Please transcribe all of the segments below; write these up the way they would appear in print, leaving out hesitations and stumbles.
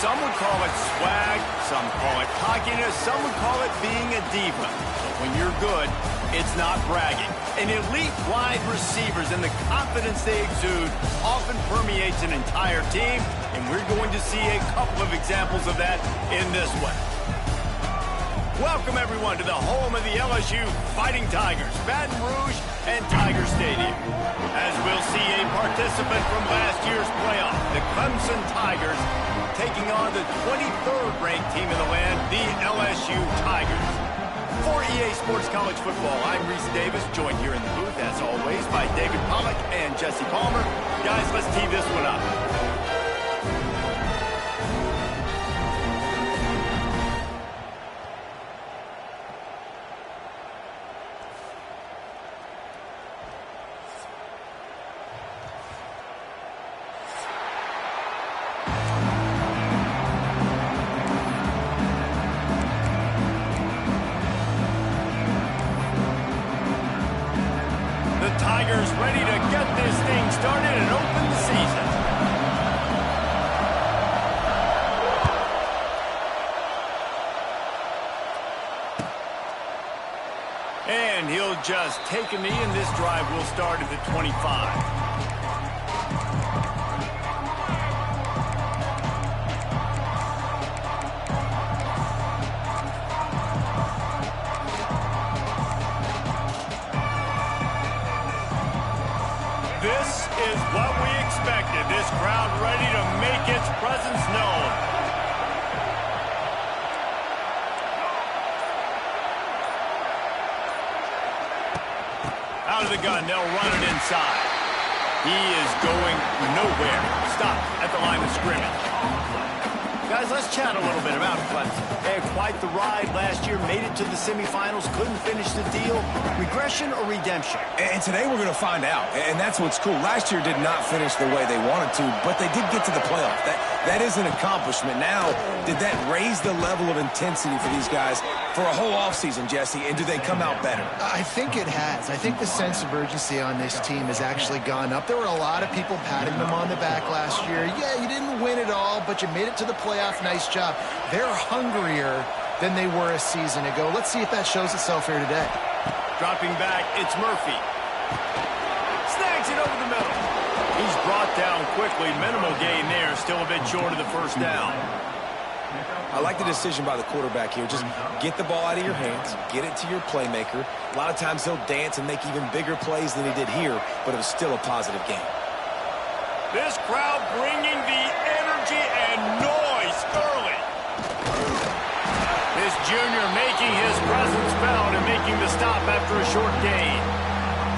Some would call it swag, some call it cockiness, some would call it being a diva. But when you're good, it's not bragging. And elite wide receivers and the confidence they exude often permeates an entire team, and we're going to see a couple of examples of that in this one. Welcome, everyone, to the home of the LSU Fighting Tigers, Baton Rouge and Tiger Stadium. As we'll see a participant from last year's playoff, the Clemson Tigers, taking on the 23rd ranked team in the land, the LSU Tigers. For EA Sports College Football, I'm Reese Davis, joined here in the booth, as always, by David Pollack and Jesse Palmer. Guys, let's tee this one up. Tigers ready to get this thing started and open the season. And he'll just take a knee, and this drive will start at the 25. This is what we expected. This crowd ready to make its presence known. Out of the gun, they'll run it inside. He is going nowhere. Stop at the line of scrimmage. Guys, let's chat a little bit about Clemson. They had quite the ride last year, made it to the semifinals, couldn't finish the deal. Regression or redemption? And today we're going to find out, and that's what's cool. Last year did not finish the way they wanted to, but they did get to the playoff. That is an accomplishment. Now, did that raise the level of intensity for these guys for a whole offseason, Jesse, and do they come out better? I think it has. I think the sense of urgency on this team has actually gone up. There were a lot of people patting them on the back last year. Yeah, you didn't win it all, but you made it to the playoff. Nice job. They're hungrier than they were a season ago. Let's see if that shows itself here today. Dropping back, it's Murphy. Snags it over the middle. He's brought down quickly. Minimal gain there. Still a bit short of the first down. I like the decision by the quarterback here. Just get the ball out of your hands, get it to your playmaker. A lot of times he'll dance and make even bigger plays than he did here, but it was still a positive game. This crowd bringing the energy and noise early. This junior making his presence felt and making the stop after a short gain.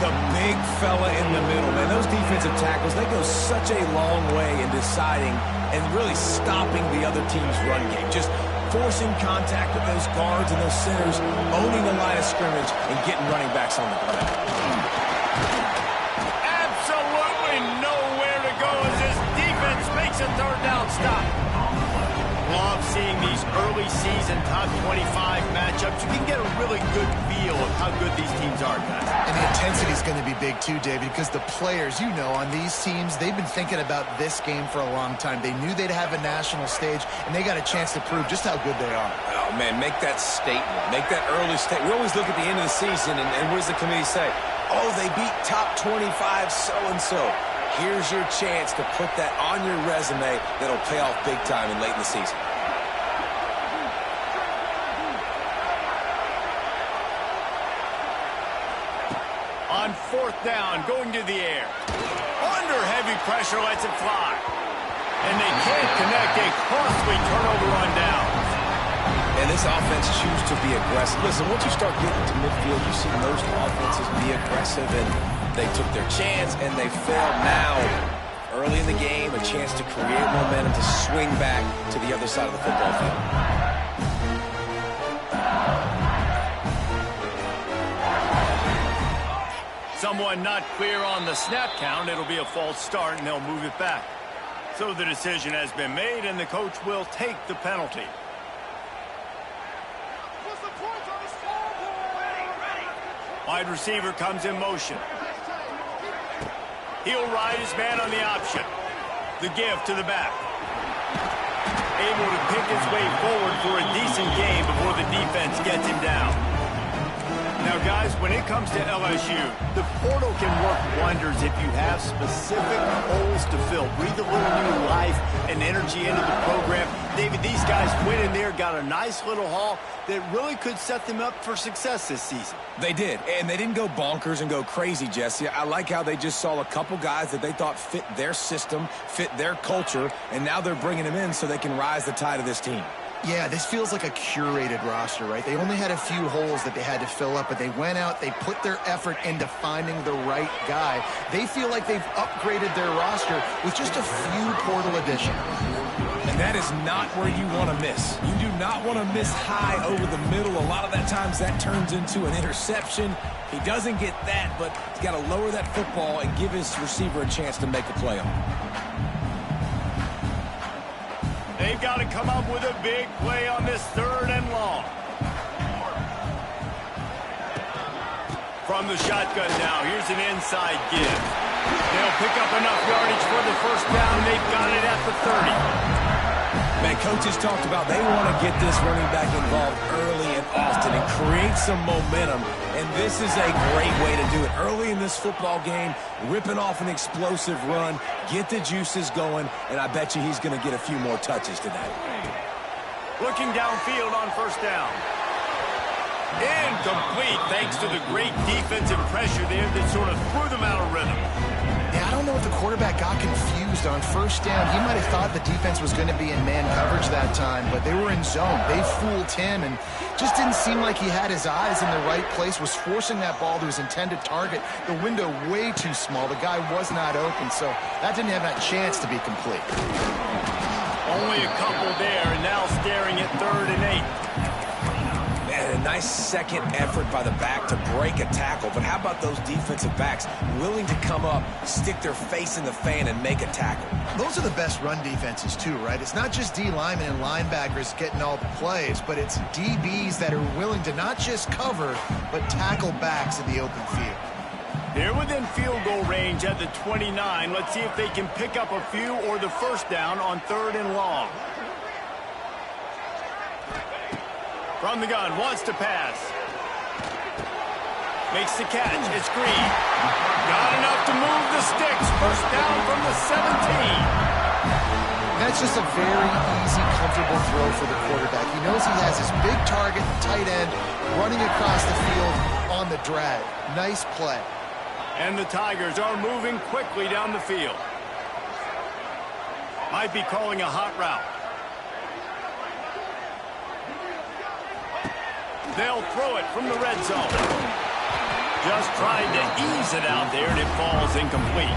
The big fella in the middle, man. Those defensive tackles, they go such a long way in deciding and really stopping the other team's run game. Just forcing contact with those guards and those centers, owning the line of scrimmage, and getting running backs on the ground. Absolutely nowhere to go as this defense makes a third down stop. Love seeing these early season top 25 matchups. You can get a really good feel of how good these teams are, guys. And the intensity is going to be big too, David, because the players, you know, on these teams, they've been thinking about this game for a long time. They knew they'd have a national stage, and they got a chance to prove just how good they are. Oh, man, make that statement. Make that early statement. We always look at the end of the season, and what does the committee say? Oh, they beat top 25 so-and-so. Here's your chance to put that on your resume that'll pay off big time and late in the season. On fourth down, going to the air. Under heavy pressure, lets it fly. And they can't connect. A costly turnover on downs. And this offense chooses to be aggressive. Listen, once you start getting to midfield, you see most offenses be aggressive, and they took their chance, and they failed. Now, early in the game, a chance to create momentum to swing back to the other side of the football field. Someone not clear on the snap count. It'll be a false start, and they'll move it back. So the decision has been made, and the coach will take the penalty. Wide receiver comes in motion. He'll ride his man on the option. The give to the back. able to pick his way forward for a decent game before the defense gets him down. Now, guys, when it comes to LSU, the portal can work wonders if you have specific holes to fill. Breathe a little new life and energy into the program. David, these guys went in there, got a nice little haul that really could set them up for success this season. They did, and they didn't go bonkers and go crazy, Jesse. I like how they just saw a couple guys that they thought fit their system, fit their culture, and now they're bringing them in so they can rise the tide of this team. Yeah, this feels like a curated roster, right? They only had a few holes that they had to fill up, but they went out, they put their effort into finding the right guy. They feel like they've upgraded their roster with just a few portal additions. And that is not where you want to miss. You do not want to miss high over the middle. A lot of that times that turns into an interception. He doesn't get that, but he's got to lower that football and give his receiver a chance to make a play on it. They've got to come up with a big play on this 3rd and long. From the shotgun now, here's an inside give. They'll pick up enough yardage for the first down. They've got it at the 30. Man, coaches talked about they want to get this running back involved early and often and create some momentum, and this is a great way to do it. Early in this football game, ripping off an explosive run, get the juices going, and I bet you he's going to get a few more touches today. Looking downfield on first down. Incomplete thanks to the great defensive pressure there that sort of threw them out of rhythm. Yeah, I don't know if the quarterback got confused on first down. He might have thought the defense was going to be in man coverage that time, but they were in zone. They fooled him and just didn't seem like he had his eyes in the right place, was forcing that ball to his intended target. The window way too small. The guy was not open, so that didn't have that chance to be complete. Only a couple there, and now staring at 3rd and 8. A nice second effort by the back to break a tackle, but how about those defensive backs willing to come up, stick their face in the fan, and make a tackle? Those are the best run defenses too, right? It's not just D linemen and linebackers getting all the plays, but it's DBs that are willing to not just cover, but tackle backs in the open field. They're within field goal range at the 29. Let's see if they can pick up a few or the first down on 3rd and long. From the gun, wants to pass. Makes the catch. It's Green. Got enough to move the sticks. First down from the 17. That's just a very easy, comfortable throw for the quarterback. He knows he has his big target, tight end, running across the field on the drag. Nice play. And the Tigers are moving quickly down the field. Might be calling a hot route. They'll throw it from the red zone. Just tried to ease it out there, and it falls incomplete.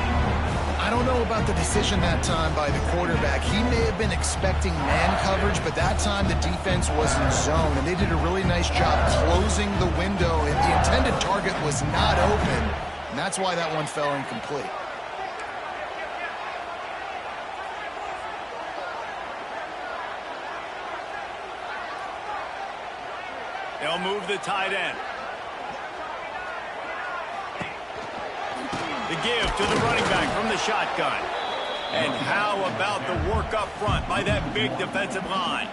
I don't know about the decision that time by the quarterback. He may have been expecting man coverage, but that time the defense was in zone, and they did a really nice job closing the window. And the intended target was not open, and that's why that one fell incomplete. They'll move the tight end. The give to the running back from the shotgun. And how about the work up front by that big defensive line?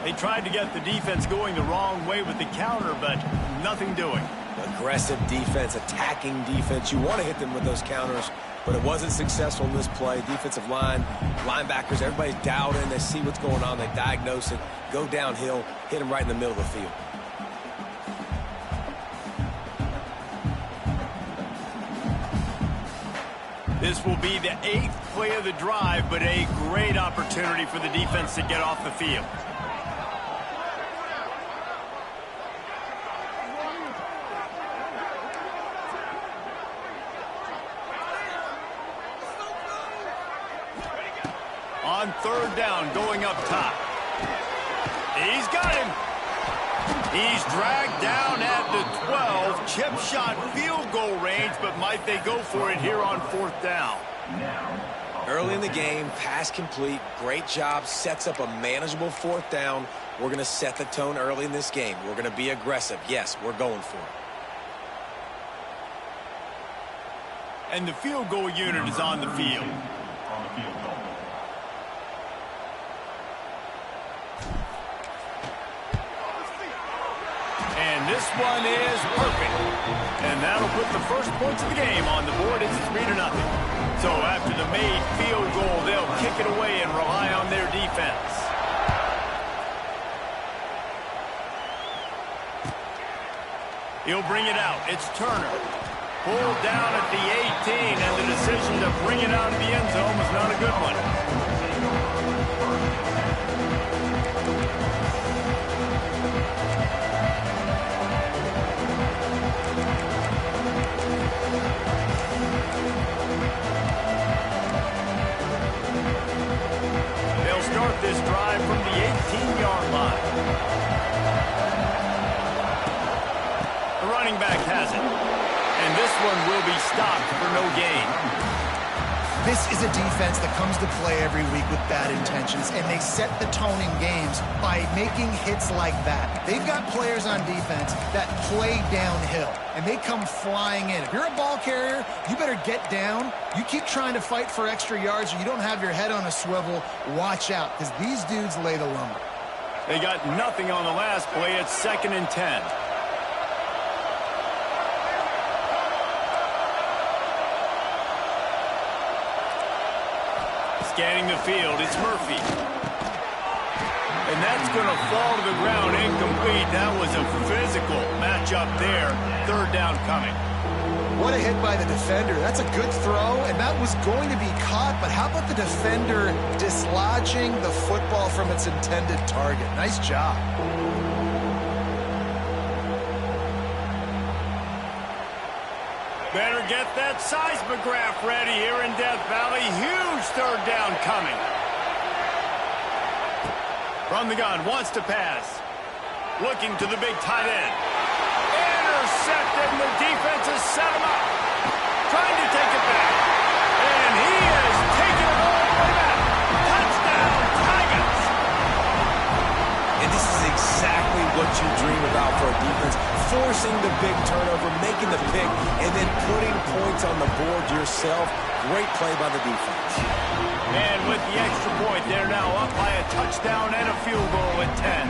They tried to get the defense going the wrong way with the counter, but nothing doing. Aggressive defense, attacking defense. You want to hit them with those counters, but it wasn't successful in this play. Defensive line, linebackers, everybody's dialed in. They see what's going on. They diagnose it, go downhill, hit them right in the middle of the field. This will be the 8th play of the drive, but a great opportunity for the defense to get off the field. On 3rd down, going up top. He's got him. He's dragged down at the 12. Chip shot field goal range, but might they go for it here on 4th down? Early in the game, pass complete. Great job. Sets up a manageable 4th down. We're going to set the tone early in this game. We're going to be aggressive. Yes, we're going for it. And the field goal unit is on the field. This one is perfect. And that'll put the first points of the game on the board. It's 3-0. So after the made field goal, they'll kick it away and rely on their defense. He'll bring it out. It's Turner. Pulled down at the 18, and the decision to bring it out of the end zone was not a good one. They'll start this drive from the 18-yard line. The running back has it. And this one will be stopped for no gain. This is a defense that comes to play every week with bad intentions, and they set the tone in games by making hits like that. They've got players on defense that play downhill, and they come flying in. If you're a ball carrier, you better get down. You keep trying to fight for extra yards, or you don't have your head on a swivel. Watch out, because these dudes lay the lumber. They got nothing on the last play. It's 2nd and 10. Scanning the field, it's Murphy. And that's going to fall to the ground incomplete. That was a physical matchup there. 3rd down coming. What a hit by the defender. That's a good throw, and that was going to be caught, but how about the defender dislodging the football from its intended target? Nice job. Better get that seismograph ready here in Death Valley. Huge 3rd down coming. From the gun, wants to pass. Looking to the big tight end. Intercepted, and the defense has set him up. Trying to take it back. And he has taken it all the way back. Touchdown, Tigers! And this is exactly what you dream about for a defense. Forcing the big turnover, making the pick, and then putting points on the board yourself. Great play by the defense. And with the extra point, they're now up by a touchdown and a field goal at 10.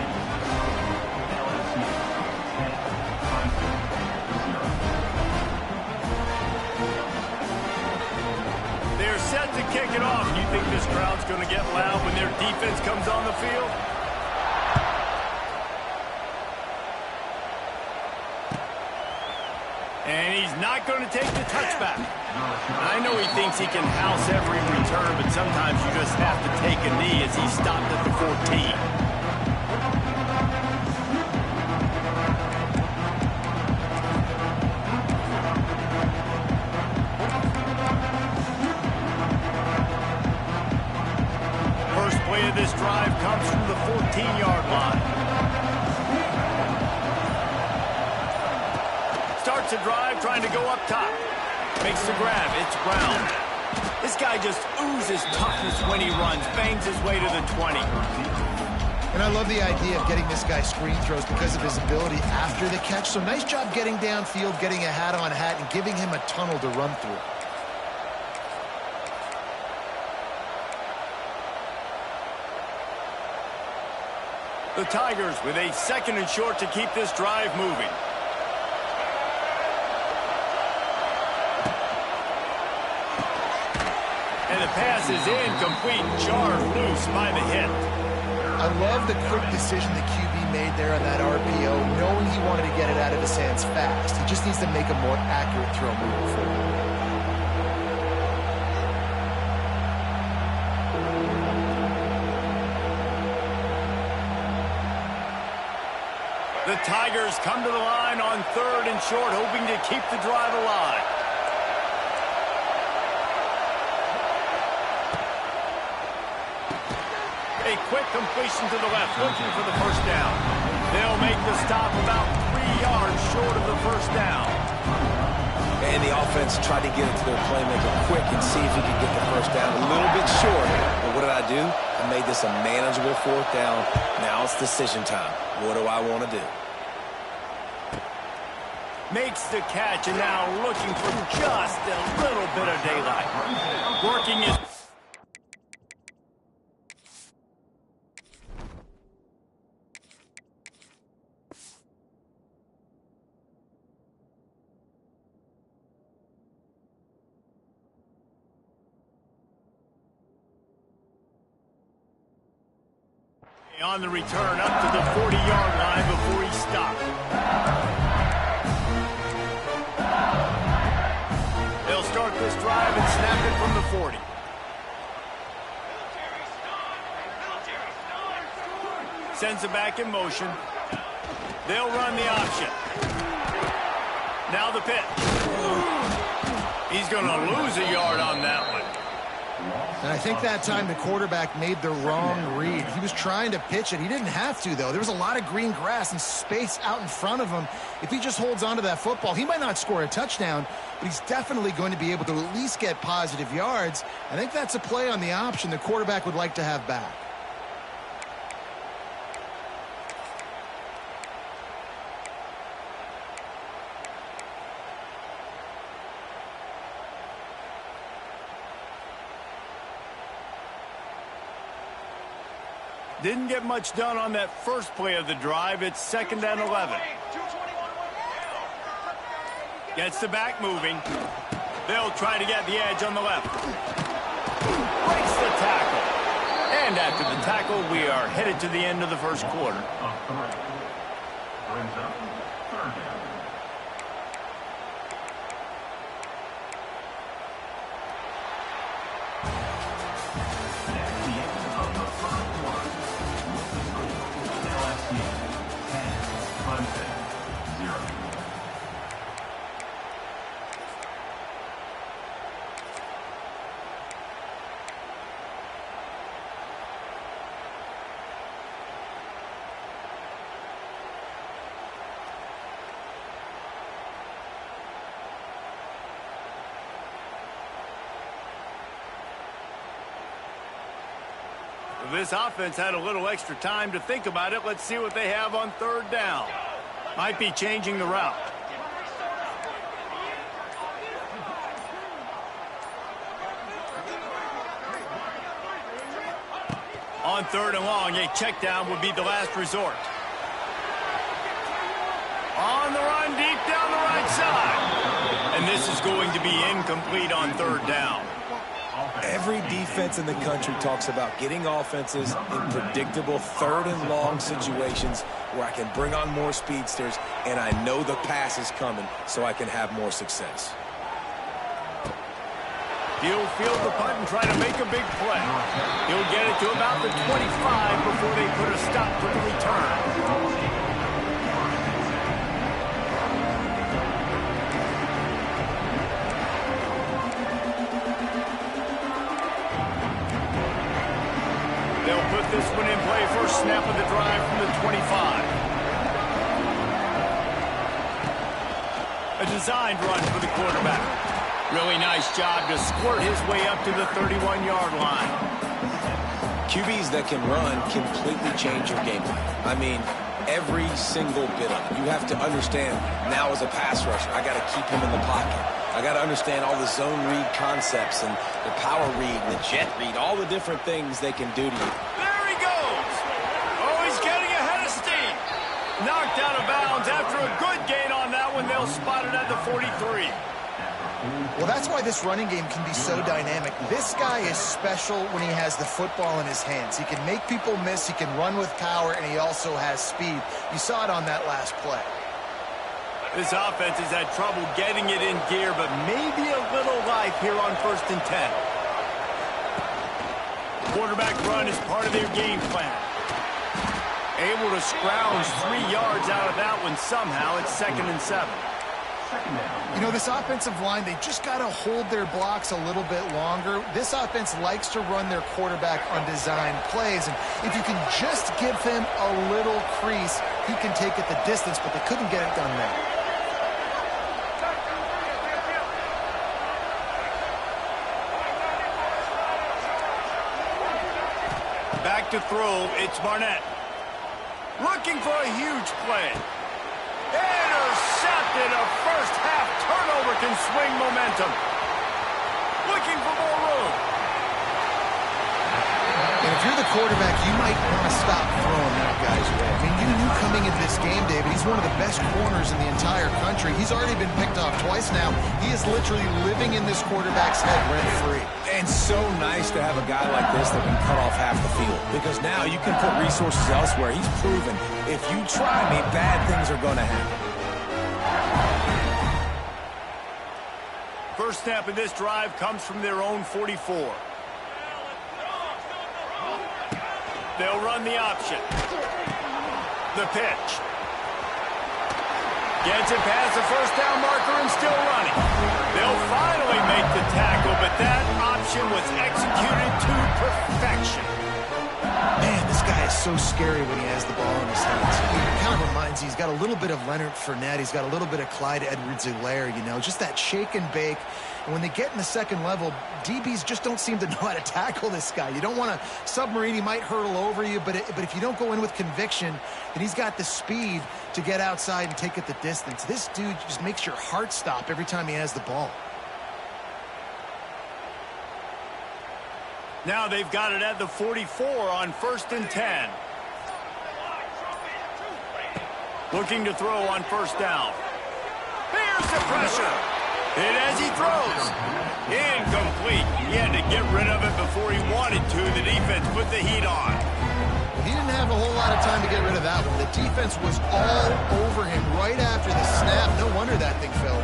They're set to kick it off. You think this crowd's going to get loud when their defense comes on the field? And he's not going to take the touchback. I know he thinks he can house every return, but sometimes you just have to take a knee as he stopped at the 14. First play of this drive comes from the 14-yard line. Starts a drive trying to go up top. Makes the grab. It's Brown. This guy just oozes toughness when he runs. Bangs his way to the 20. And I love the idea of getting this guy screen throws because of his ability after the catch. So nice job getting downfield, getting a hat-on-hat, and giving him a tunnel to run through. The Tigers with a 2nd and short to keep this drive moving. And the pass is incomplete, jarred loose by the hit. I love the quick decision the QB made there on that RPO, knowing he wanted to get it out of his hands fast. He just needs to make a more accurate throw moving forward. The Tigers come to the line on 3rd and short, hoping to keep the drive alive. A quick completion to the left, looking for the first down. They'll make the stop about 3 yards short of the first down. And the offense tried to get it to their playmaker quick and see if he could get the first down a little bit short. But what did I do? I made this a manageable 4th down. Now it's decision time. What do I want to do? Makes the catch, and now looking for just a little bit of daylight. Working his... On the return up to the 40-yard line before he stopped. They'll start this drive and snap it from the 40. Sends it back in motion. They'll run the option. Now the pitch. He's going to lose a yard on that one. And I think that time the quarterback made the wrong read. He was trying to pitch it. He didn't have to, though. There was a lot of green grass and space out in front of him. If he just holds on to that football, he might not score a touchdown, but he's definitely going to be able to at least get positive yards. I think that's a play on the option the quarterback would like to have back. Didn't get much done on that first play of the drive. It's 2nd and 11. Gets the back moving. They'll try to get the edge on the left. Breaks the tackle. And after the tackle, we are headed to the end of the first quarter. This offense had a little extra time to think about it. Let's see what they have on 3rd down. Might be changing the route. On 3rd and long, a check down would be the last resort. On the run, deep down the right side. And this is going to be incomplete on 3rd down. Every defense in the country talks about getting offenses in predictable 3rd and long situations where I can bring on more speedsters and I know the pass is coming so I can have more success. He'll field the punt and try to make a big play. He'll get it to about the 25 before they put a stop for the return. They'll put this one in play first snap of the drive from the 25. A designed run for the quarterback. Really nice job to squirt his way up to the 31-yard line. QBs that can run completely change your game plan. I mean, every single bit of it. You have to understand now as a pass rusher, I got to keep him in the pocket. I got to understand all the zone read concepts and the power read and the jet read, all the different things they can do to you. There he goes. Oh, he's getting ahead of steam. Knocked out of bounds after a good gain on that one. They'll spot it at the 43. Well, that's why this running game can be so dynamic. This guy is special when he has the football in his hands. He can make people miss, he can run with power, and he also has speed. You saw it on that last play. This offense has had trouble getting it in gear, but maybe a little life here on 1st and 10. Quarterback run is part of their game plan. Able to scrounge 3 yards out of that one somehow. It's 2nd and 7. You know, this offensive line, they just got to hold their blocks a little bit longer. This offense likes to run their quarterback on design plays, and if you can just give him a little crease, he can take it the distance, but they couldn't get it done there. Back to throw, it's Barnett. Looking for a huge play. Intercepted. A first-half turnover can swing momentum. Looking for more room. And if you're the quarterback, you might want to stop throwing that guy's way. I mean, you knew coming into this game, David, he's one of the best corners in the entire country. He's already been picked off twice now. He is literally living in this quarterback's head rent-free. And so so nice to have a guy like this that can cut off half the field, because now you can put resources elsewhere. He's proven if you try me, bad things are going to happen. First snap of this drive comes from their own 44. They'll run the option. The pitch. Gets it past the first down marker and still running. They'll finally make the tackle, but that option was executed to perfection. Man, this guy is so scary when he has the ball in his hands. He kind of reminds me, he's got a little bit of Leonard Fournette. He's got a little bit of Clyde Edwards-Helaire, you know, just that shake and bake. And when they get in the second level, DBs just don't seem to know how to tackle this guy. You don't want to submarine. He might hurtle over you, but if you don't go in with conviction, then he's got the speed to get outside and take it the distance. This dude just makes your heart stop every time he has the ball. Now they've got it at the 44 on 1st and 10. Looking to throw on 1st down. Here's the pressure. And as he throws, incomplete. He had to get rid of it before he wanted to. The defense put the heat on. He didn't have a whole lot of time to get rid of that one. The defense was all over him right after the snap. No wonder that thing fell.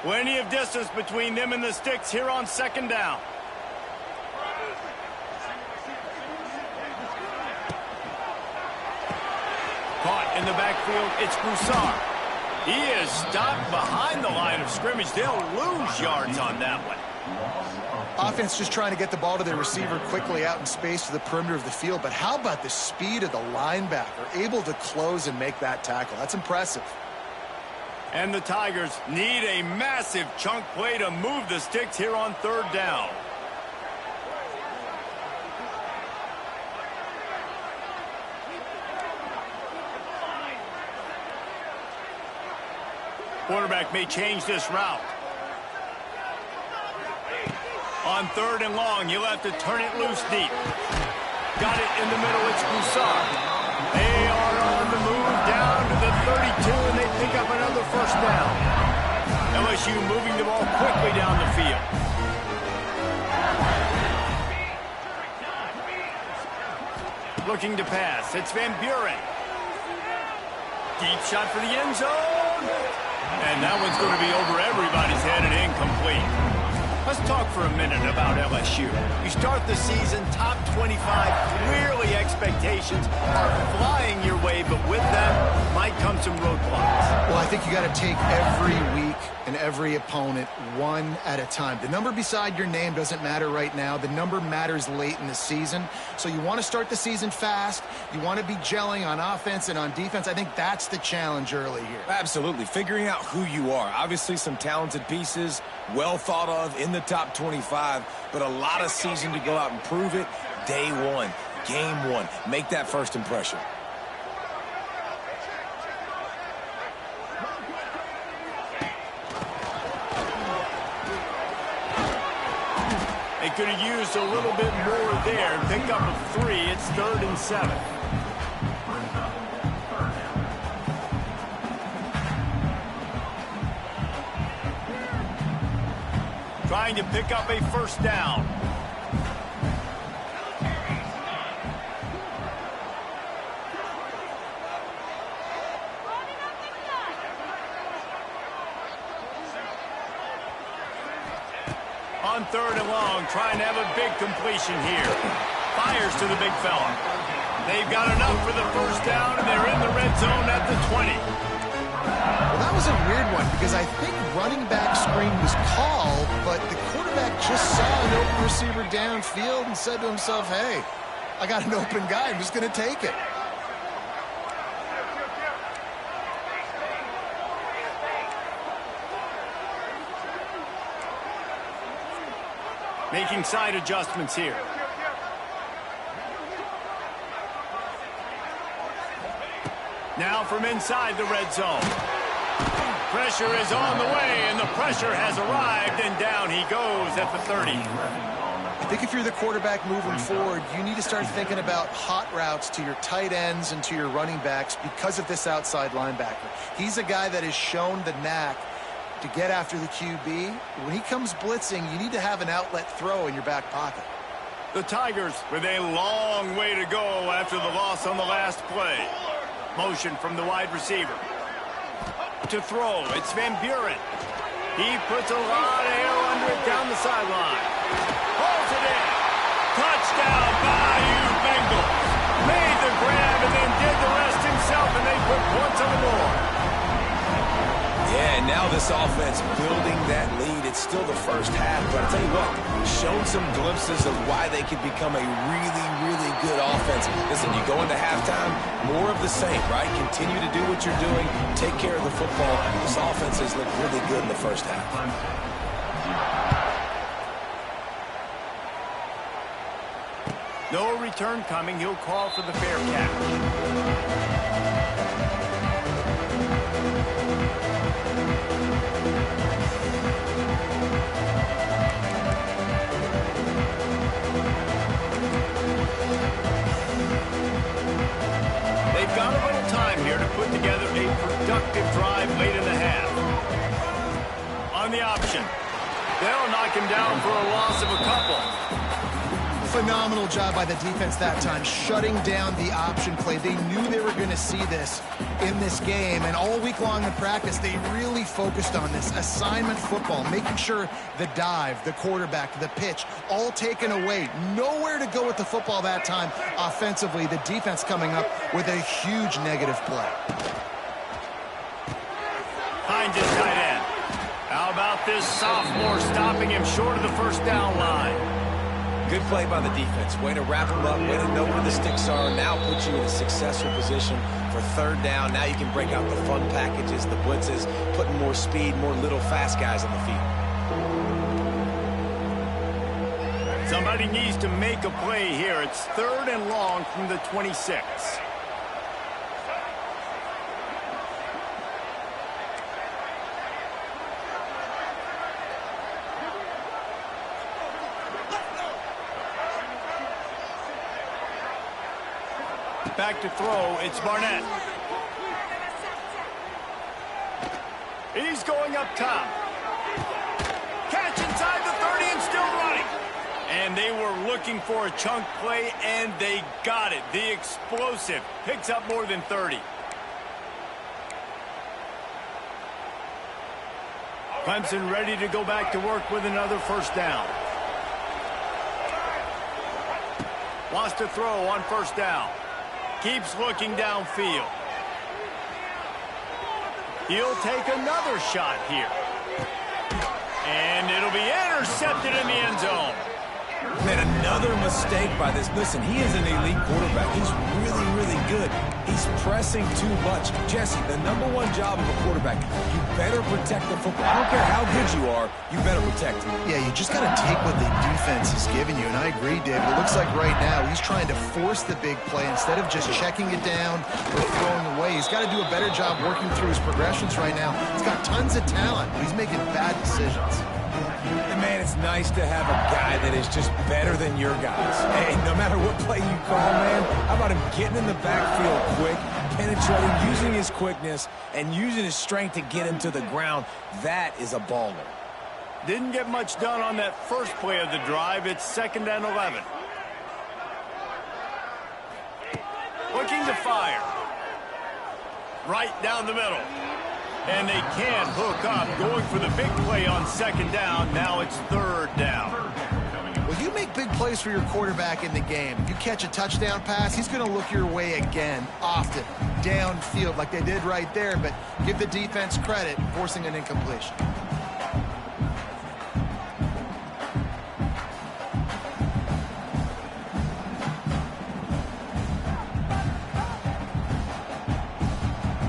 Plenty of distance between them and the sticks here on 2nd down. Caught in the backfield, it's Broussard. He is stopped behind the line of scrimmage. They'll lose yards on that one. Offense just trying to get the ball to their receiver quickly out in space to the perimeter of the field. But how about the speed of the linebacker, able to close and make that tackle? That's impressive. And the Tigers need a massive chunk play to move the sticks here on 3rd down. Quarterback may change this route. On 3rd and long, you'll have to turn it loose deep. Got it in the middle, it's Broussard. They are on the move down to the 32, and they pick up another 1st down. LSU moving the ball quickly down the field. Looking to pass, it's Van Buren. Deep shot for the end zone. And that one's going to be over everybody's head and incomplete. Let's talk for a minute about LSU. You start the season top 25. Clearly expectations are flying your way, but with that might come some roadblocks. Well, I think you got to take every week and every opponent one at a time. The number beside your name doesn't matter right now. The number matters late in the season. So you want to start the season fast. You want to be gelling on offense and on defense. I think that's the challenge early here. Absolutely. Figuring out who you are. Obviously some talented pieces, well thought of in the top 25, but a lot of season to go out and prove it. Day one, game one. Make that first impression. They could have used a little bit more there. Pick up a 3. It's 3rd and 7. Trying to pick up a 1st down. On 3rd and long, trying to have a big completion here. Fires to the big fella. They've got enough for the 1st down, and they're in the red zone at the 20. Well, that was a weird one because I think running back screen was called, but the quarterback just saw an open receiver downfield and said to himself, hey, I got an open guy. I'm just going to take it. Making side adjustments here. Now from inside the red zone. Pressure is on the way, and the pressure has arrived, and down he goes at the 30. think if you're the quarterback moving forward, you need to start thinking about hot routes to your tight ends and to your running backs because of this outside linebacker. He's a guy that has shown the knack to get after the QB. When he comes blitzing, you need to have an outlet throw in your back pocket. The Tigers with a long way to go after the loss on the last play. Motion from the wide receiver. To throw, it's Van Buren. He puts a lot of air under it down the sideline. Holds it in. Touchdown, Bayou Bengals. Made the grab and then did the rest himself, and they put points on the board. Yeah, and now this offense building that lead. It's still the first half, but I'll tell you what, shown some glimpses of why they could become a really, really good offense. Listen, you go into halftime, more of the same, right? Continue to do what you're doing, take care of the football. This offense has looked really good in the first half. No return coming. He'll call for the fair catch. They've got a little time here to put together a productive drive late in the half. On the option. They'll knock him down for a loss of a couple. Phenomenal job by the defense that time, shutting down the option play. They knew they were going to see this in this game, and all week long in practice, they really focused on this assignment football, making sure the dive, the quarterback, the pitch, all taken away. Nowhere to go with the football that time offensively. The defense coming up with a huge negative play. Hines is tight end. How about this sophomore stopping him short of the first down line? Good play by the defense. Way to wrap them up, way to know where the sticks are. Now put you in a successful position for third down. Now you can break out the fun packages, the blitzes, putting more speed, more little fast guys on the field. Somebody needs to make a play here. It's third and long from the 26. Back to throw, it's Barnett. He's going up top. Catch inside the 30 and still running. And they were looking for a chunk play, and they got it. The explosive picks up more than 30. Clemson ready to go back to work with another first down. Wants to throw on first down. Keeps looking downfield. He'll take another shot here. And it'll be intercepted in the end zone. Man, another mistake by this. Listen, he is an elite quarterback. He's really, really good. He's pressing too much. Jesse, the #1 job of a quarterback, you better protect the football. I don't care how good you are, you better protect it. Yeah, you just got to take what the defense is giving you, and I agree, David. It looks like right now he's trying to force the big play instead of just checking it down or throwing away. He's got to do a better job working through his progressions right now. He's got tons of talent, but he's making bad decisions. And man, it's nice to have a guy that is just better than your guys. Hey, no matter what play you call, man, how about him getting in the backfield quick, penetrating, using his quickness, and using his strength to get him to the ground? That is a baller. Didn't get much done on that first play of the drive. It's 2nd and 11. Looking to fire. Right down the middle. And they can't hook up. Going for the big play on 2nd down. Now it's 3rd down. Well, you make big plays for your quarterback in the game. You catch a touchdown pass, he's going to look your way again, often, downfield like they did right there. But give the defense credit, forcing an incompletion.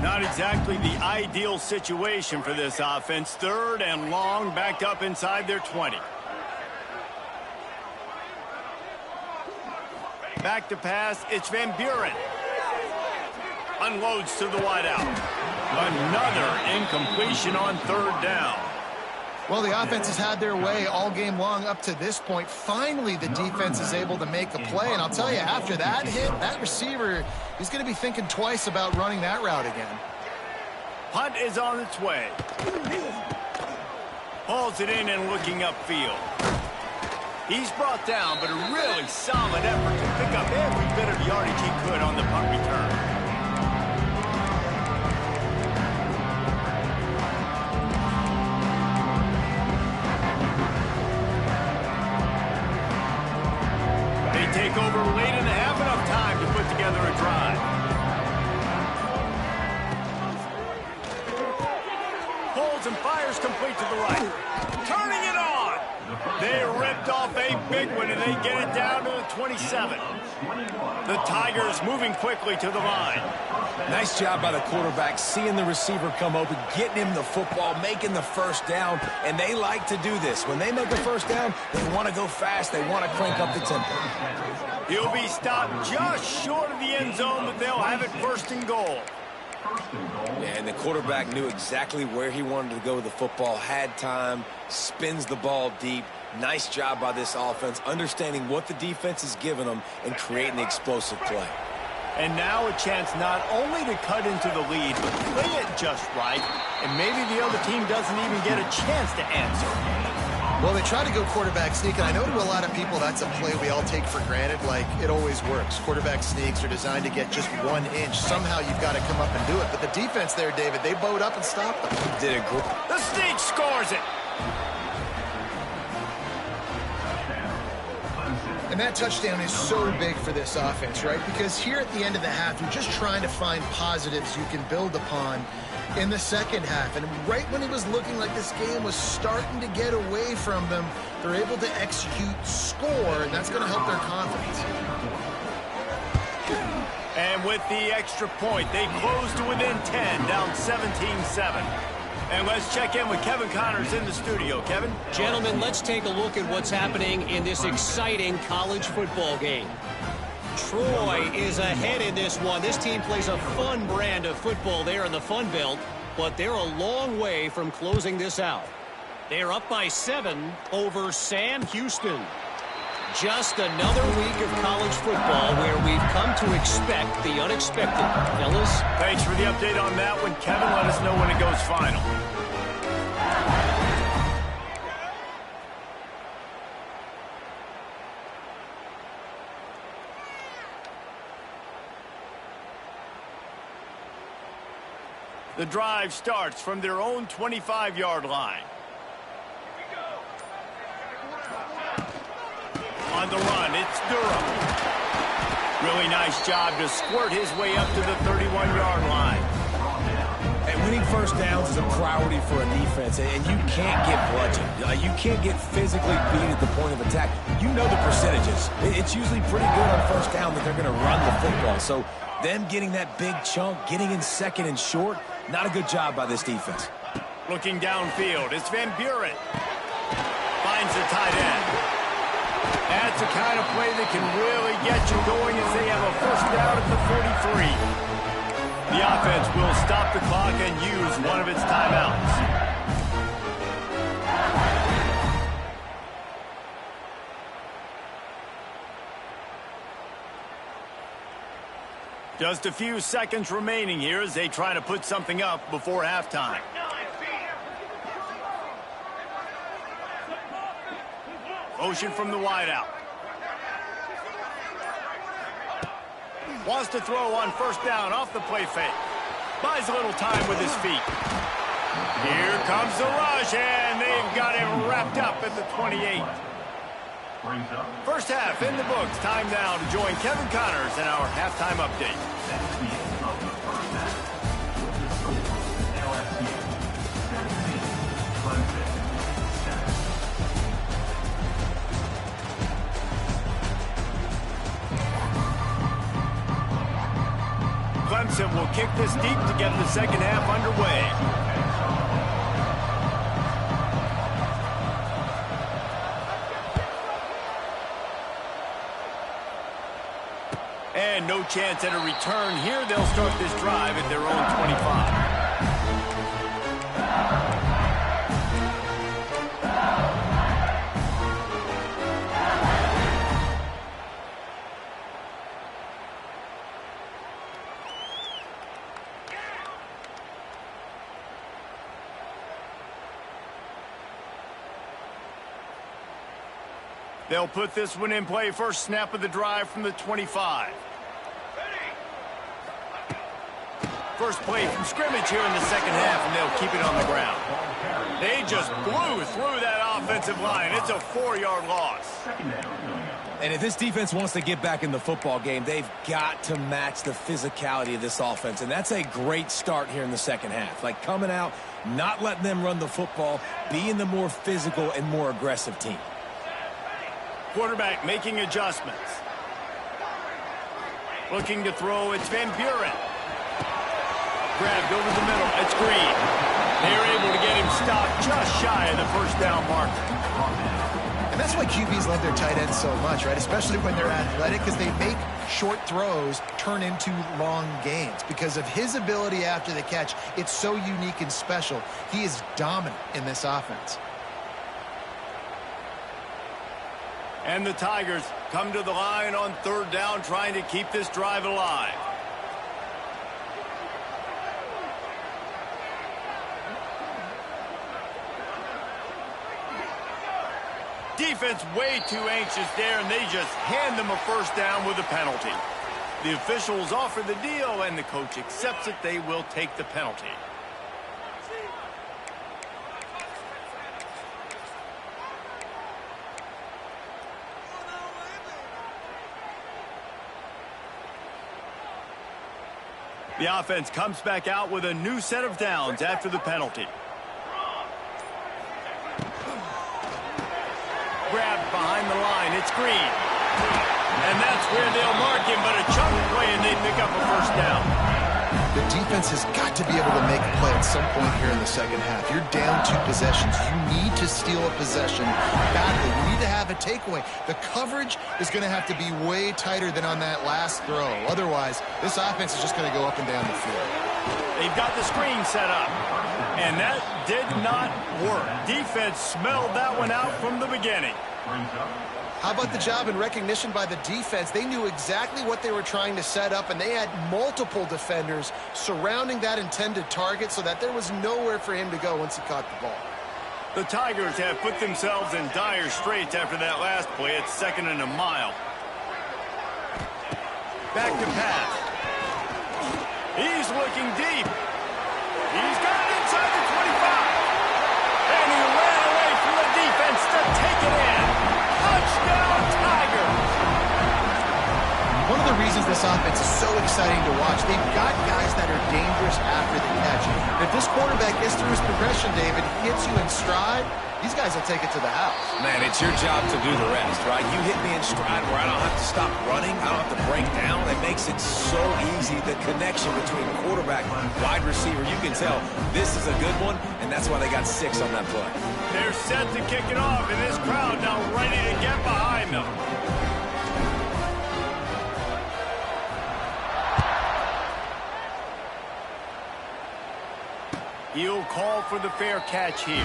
Not exactly the ideal situation for this offense. 3rd and long, backed up inside their 20. Back to pass, it's Van Buren. Unloads to the wideout. Another incompletion on 3rd down. Well, the offense has had their way all game long up to this point. Finally, the defense is able to make a play. And I'll tell you, after that hit, that receiver, he's going to be thinking twice about running that route again. Punt is on its way. Hauls it in and looking upfield. He's brought down, but a really solid effort to pick up every bit of yardage he could on the punt return. Take over late in the half, enough time to put together a drive. Pulls and fires complete to the right. Turning it on. They ripped off a big one, and they get it down to the 27. The Tigers moving quickly to the line. Nice job by the quarterback, seeing the receiver come open, getting him the football, making the first down, and they like to do this. When they make a first down, they want to go fast. They want to crank up the tempo. He'll be stopped just short of the end zone, but they'll have it first and goal. And the quarterback knew exactly where he wanted to go with the football, had time, spins the ball deep. Nice job by this offense, understanding what the defense is giving them and creating the explosive play. And now a chance not only to cut into the lead, but play it just right, and maybe the other team doesn't even get a chance to answer. Well, they try to go quarterback sneak, and I know to a lot of people that's a play we all take for granted, like it always works. Quarterback sneaks are designed to get just 1 inch. Somehow you've got to come up and do it. But the defense there, David, they bowed up and stopped them. Did it good. The sneak scores it. And that touchdown is so big for this offense, right? Because here at the end of the half, you're just trying to find positives you can build upon in the second half. And right when it was looking like this game was starting to get away from them, they're able to execute, score, and that's going to help their confidence. And with the extra point, they close to within 10, down 17-7. And let's check in with Kevin Connors in the studio. Kevin? Gentlemen, let's take a look at what's happening in this exciting college football game. Troy is ahead in this one. This team plays a fun brand of football there in the Fun Belt, but they're a long way from closing this out. They're up by 7 over Sam Houston. Just another week of college football where we've come to expect the unexpected. Fellas? Thanks for the update on that one, Kevin. Let us know when it goes final. The drive starts from their own 25-yard line. On the run, it's Durham. Really nice job to squirt his way up to the 31-yard line. And winning first downs is a priority for a defense, and you can't get bludgeoned. You can't get physically beat at the point of attack. You know the percentages. It's usually pretty good on first down that they're going to run the football. So them getting that big chunk, getting in second and short, not a good job by this defense. Looking downfield, it's Van Buren. Finds the tight end. That's the kind of play that can really get you going as they have a first down at the 43. The offense will stop the clock and use one of its timeouts. Just a few seconds remaining here as they try to put something up before halftime. Motion from the wideout. Wants to throw on first down off the play fake. Buys a little time with his feet. Here comes the rush, and they've got him wrapped up at the 28. First half in the books. Time now to join Kevin Connors in our halftime update. Clemson will kick this deep to get the second half underway. And no chance at a return here. They'll start this drive at their own 25. They'll put this one in play. First snap of the drive from the 25. First play from scrimmage here in the second half, and they'll keep it on the ground. They just blew through that offensive line. It's a 4-yard loss. And if this defense wants to get back in the football game, they've got to match the physicality of this offense. And that's a great start here in the second half. Like coming out, not letting them run the football, being the more physical and more aggressive team. Quarterback making adjustments. Looking to throw, it's Van Buren. Grabbed over the middle, it's Green. They're able to get him stopped just shy of the first down marker. And that's why QBs love their tight ends so much, right? Especially when they're athletic, because they make short throws turn into long gains. Because of his ability after the catch, it's so unique and special. He is dominant in this offense. And the Tigers come to the line on third down, trying to keep this drive alive. Defense way too anxious there, and they just hand them a first down with a penalty. The officials offer the deal, and the coach accepts it. They will take the penalty. The offense comes back out with a new set of downs after the penalty. Grabbed behind the line, it's Green. And that's where they'll mark him, but a chunk play and they pick up a first down. The defense has got to be able to make a play at some point here in the second half. You're down 2 possessions. You need to steal a possession badly. You need to have a takeaway. The coverage is going to have to be way tighter than on that last throw. Otherwise, this offense is just going to go up and down the field. They've got the screen set up, and that did not work. Defense smelled that one out from the beginning. How about the job and recognition by the defense? They knew exactly what they were trying to set up, and they had multiple defenders surrounding that intended target so that there was nowhere for him to go once he caught the ball. The Tigers have put themselves in dire straits after that last play. It's 2nd and a mile. Back to pass. He's looking deep. He's got it inside the 25. And he ran away from the defense to take it in. Touchdown, Tigers. One of the reasons this offense is so exciting to watch, they've got guys that are dangerous after the catch. And if this quarterback gets through his progression, David, he hits you in stride, these guys will take it to the house. Man, it's your job to do the rest, right? You hit me in stride where I don't have to stop running. I don't have to break down. It makes it so easy. The connection between quarterback and wide receiver, you can tell this is a good one, and that's why they got 6 on that play. They're set to kick it off, and this crowd now ready to get behind them. He'll call for the fair catch here.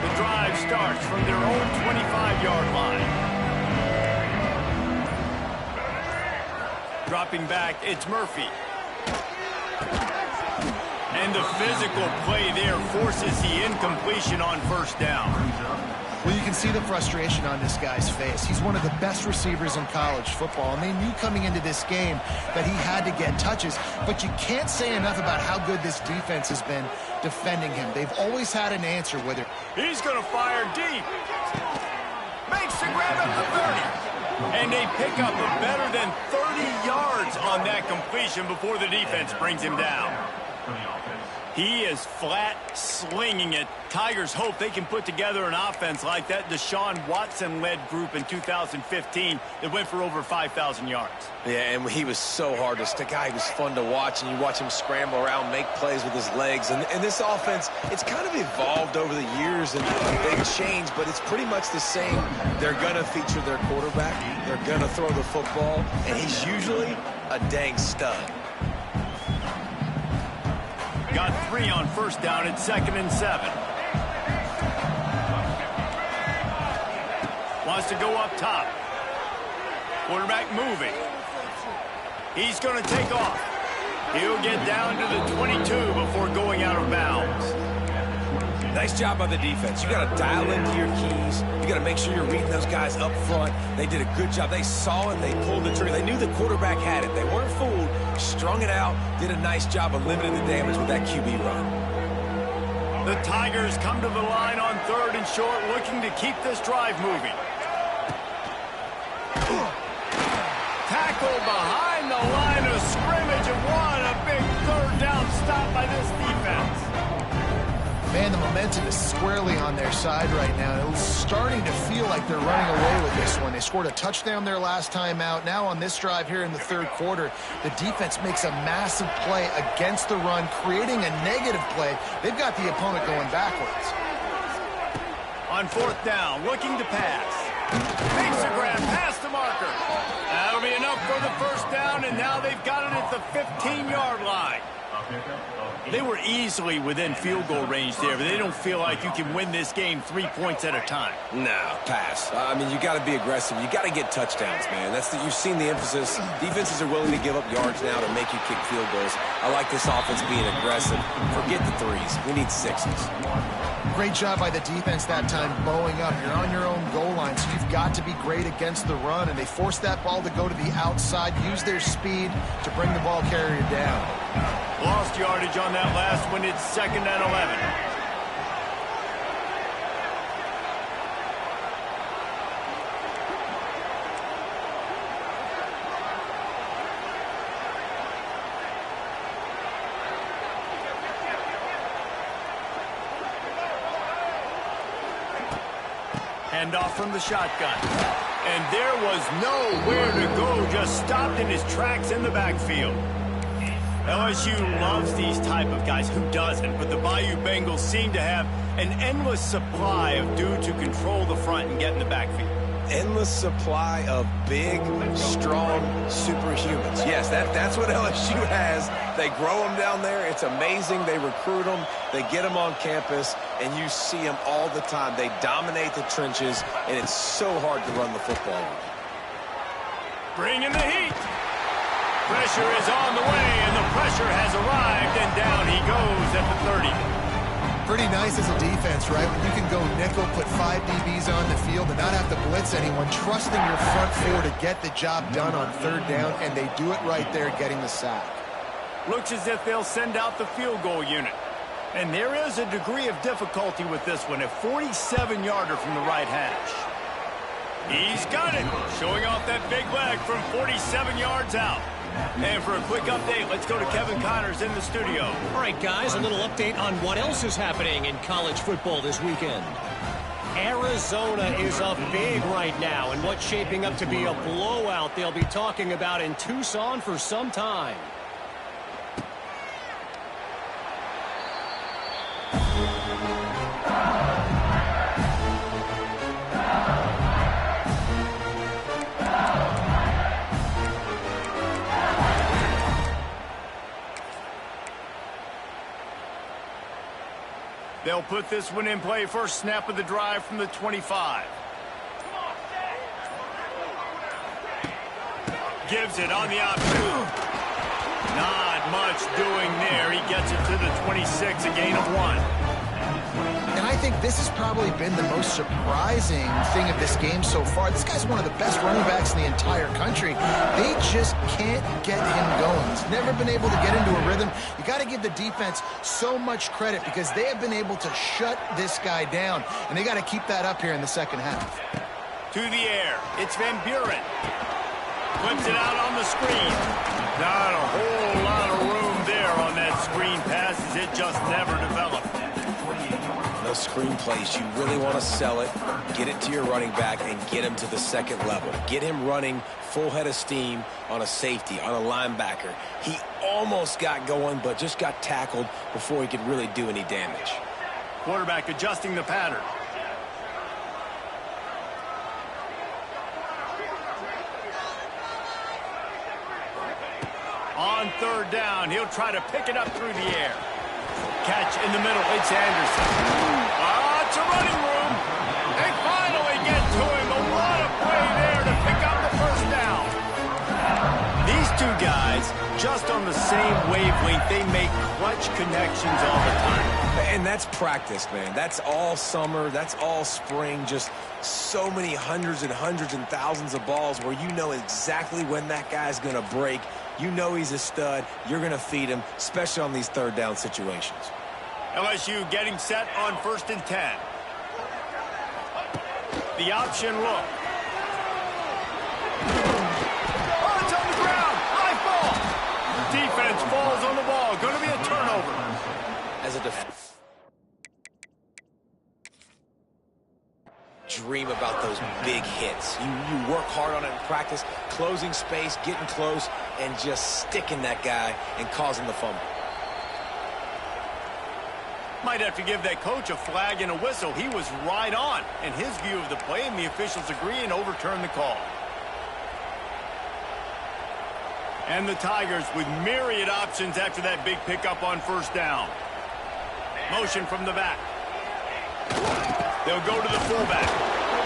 The drive starts from their own 25-yard line. Dropping back, it's Murphy. And the physical play there forces the incompletion on first down. Well, you can see the frustration on this guy's face. He's one of the best receivers in college football, and they knew coming into this game that he had to get touches. But you can't say enough about how good this defense has been defending him. They've always had an answer, whether... He's going to fire deep. Makes the grab at the 30. And they pick up a better than 30 yards on that completion before the defense brings him down. He is flat slinging it. Tigers hope they can put together an offense like that Deshaun Watson-led group in 2015 that went for over 5,000 yards. Yeah, and he was so hard to stick out. He was fun to watch, and you watch him scramble around, make plays with his legs. And this offense, it's kind of evolved over the years, and they've changed, but it's pretty much the same. They're going to feature their quarterback. They're going to throw the football, and he's usually a dang stud. Got 3 on first down at 2nd and 7. Wants to go up top. Quarterback moving. He's going to take off. He'll get down to the 22 before going out of bounds. Nice job by the defense. You got to dial into your keys. You got to make sure you're reading those guys up front. They did a good job. They saw it. They pulled the trigger. They knew the quarterback had it. They weren't fooled. Strung it out. Did a nice job of limiting the damage with that QB run. The Tigers come to the line on 3rd and short, looking to keep this drive moving. Tackled behind the line of scrimmage, and what a big 3rd down stop by this defense. Man, the momentum is squarely on their side right now. It's starting to feel like they're running away with this one. They scored a touchdown their last time out. Now on this drive here in the 3rd quarter, the defense makes a massive play against the run, creating a negative play. They've got the opponent going backwards. On 4th down, looking to pass. Makes a grab past the marker. That'll be enough for the 1st down, and now they've got it at the 15-yard line. They were easily within field goal range there, but they don't feel like you can win this game 3 points at a time. No, pass. I mean, you got to be aggressive. You got to get touchdowns, man. You've seen the emphasis. Defenses are willing to give up yards now to make you kick field goals. I like this offense being aggressive. Forget the 3s. We need 6s. Great job by the defense that time, bowing up. You're on your own goal line, so you've got to be great against the run, and they force that ball to go to the outside, use their speed to bring the ball carrier down. Lost yardage on that last one. It's 2nd and 11. Handoff from the shotgun. And there was nowhere to go, just stopped in his tracks in the backfield. LSU loves these type of guys. Who doesn't? But the Bayou Bengals seem to have an endless supply of dudes who control the front and get in the backfield. Endless supply of big, strong superhumans. Yes, that's what LSU has. They grow them down there. It's amazing. They recruit them. They get them on campus, and you see them all the time. They dominate the trenches, and it's so hard to run the football. Bring in the heat. Pressure is on the way, and the pressure has arrived, and down he goes at the 30. Pretty nice as a defense, right? When you can go nickel, put 5 DBs on the field and not have to blitz anyone, trusting your front 4 to get the job done on 3rd down, and they do it right there, getting the sack. Looks as if they'll send out the field goal unit. And there is a degree of difficulty with this one, a 47-yarder from the right hash. He's got it, showing off that big leg from 47 yards out. And for a quick update, let's go to Kevin Connors in the studio. All right, guys, a little update on what else is happening in college football this weekend. Arizona is up big right now, and what's shaping up to be a blowout they'll be talking about in Tucson for some time. They'll put this one in play. First snap of the drive from the 25. Gives it on the option. Not much doing there. He gets it to the 26, a gain of 1. And I think this has probably been the most surprising thing of this game so far. This guy's one of the best running backs in the entire country. They just can't get him going. He's never been able to get into a rhythm. You got to give the defense so much credit because they have been able to shut this guy down, and they got to keep that up here in the second half. To the air. It's Van Buren. Flips it out on the screen. Not a whole lot of room there on that screen pass as it just never developed. Those screen plays, you really want to sell it, get it to your running back, and get him to the second level. Get him running full head of steam on a safety, on a linebacker. He almost got going, but just got tackled before he could really do any damage. Quarterback adjusting the pattern. On 3rd down, he'll try to pick it up through the air. Catch in the middle, it's Anderson. Lots of running room. They finally get to him. A two guys, just on the same wavelength, they make clutch connections all the time. And that's practice, man. That's all summer. That's all spring. Just so many hundreds and hundreds and thousands of balls where you know exactly when that guy's going to break. You know he's a stud. You're going to feed him, especially on these third down situations. LSU getting set on 1st and 10. The option look. Oh, it's on the ground. High ball. Defense falls on the ball. Going to be a turnover. As a dream about those big hits. You work hard on it in practice, closing space, getting close, and just sticking that guy and causing the fumble. Might have to give that coach a flag and a whistle. He was right on in his view of the play, and the officials agree and overturn the call. And the Tigers with myriad options after that big pickup on 1st down. Motion from the back. They'll go to the fullback.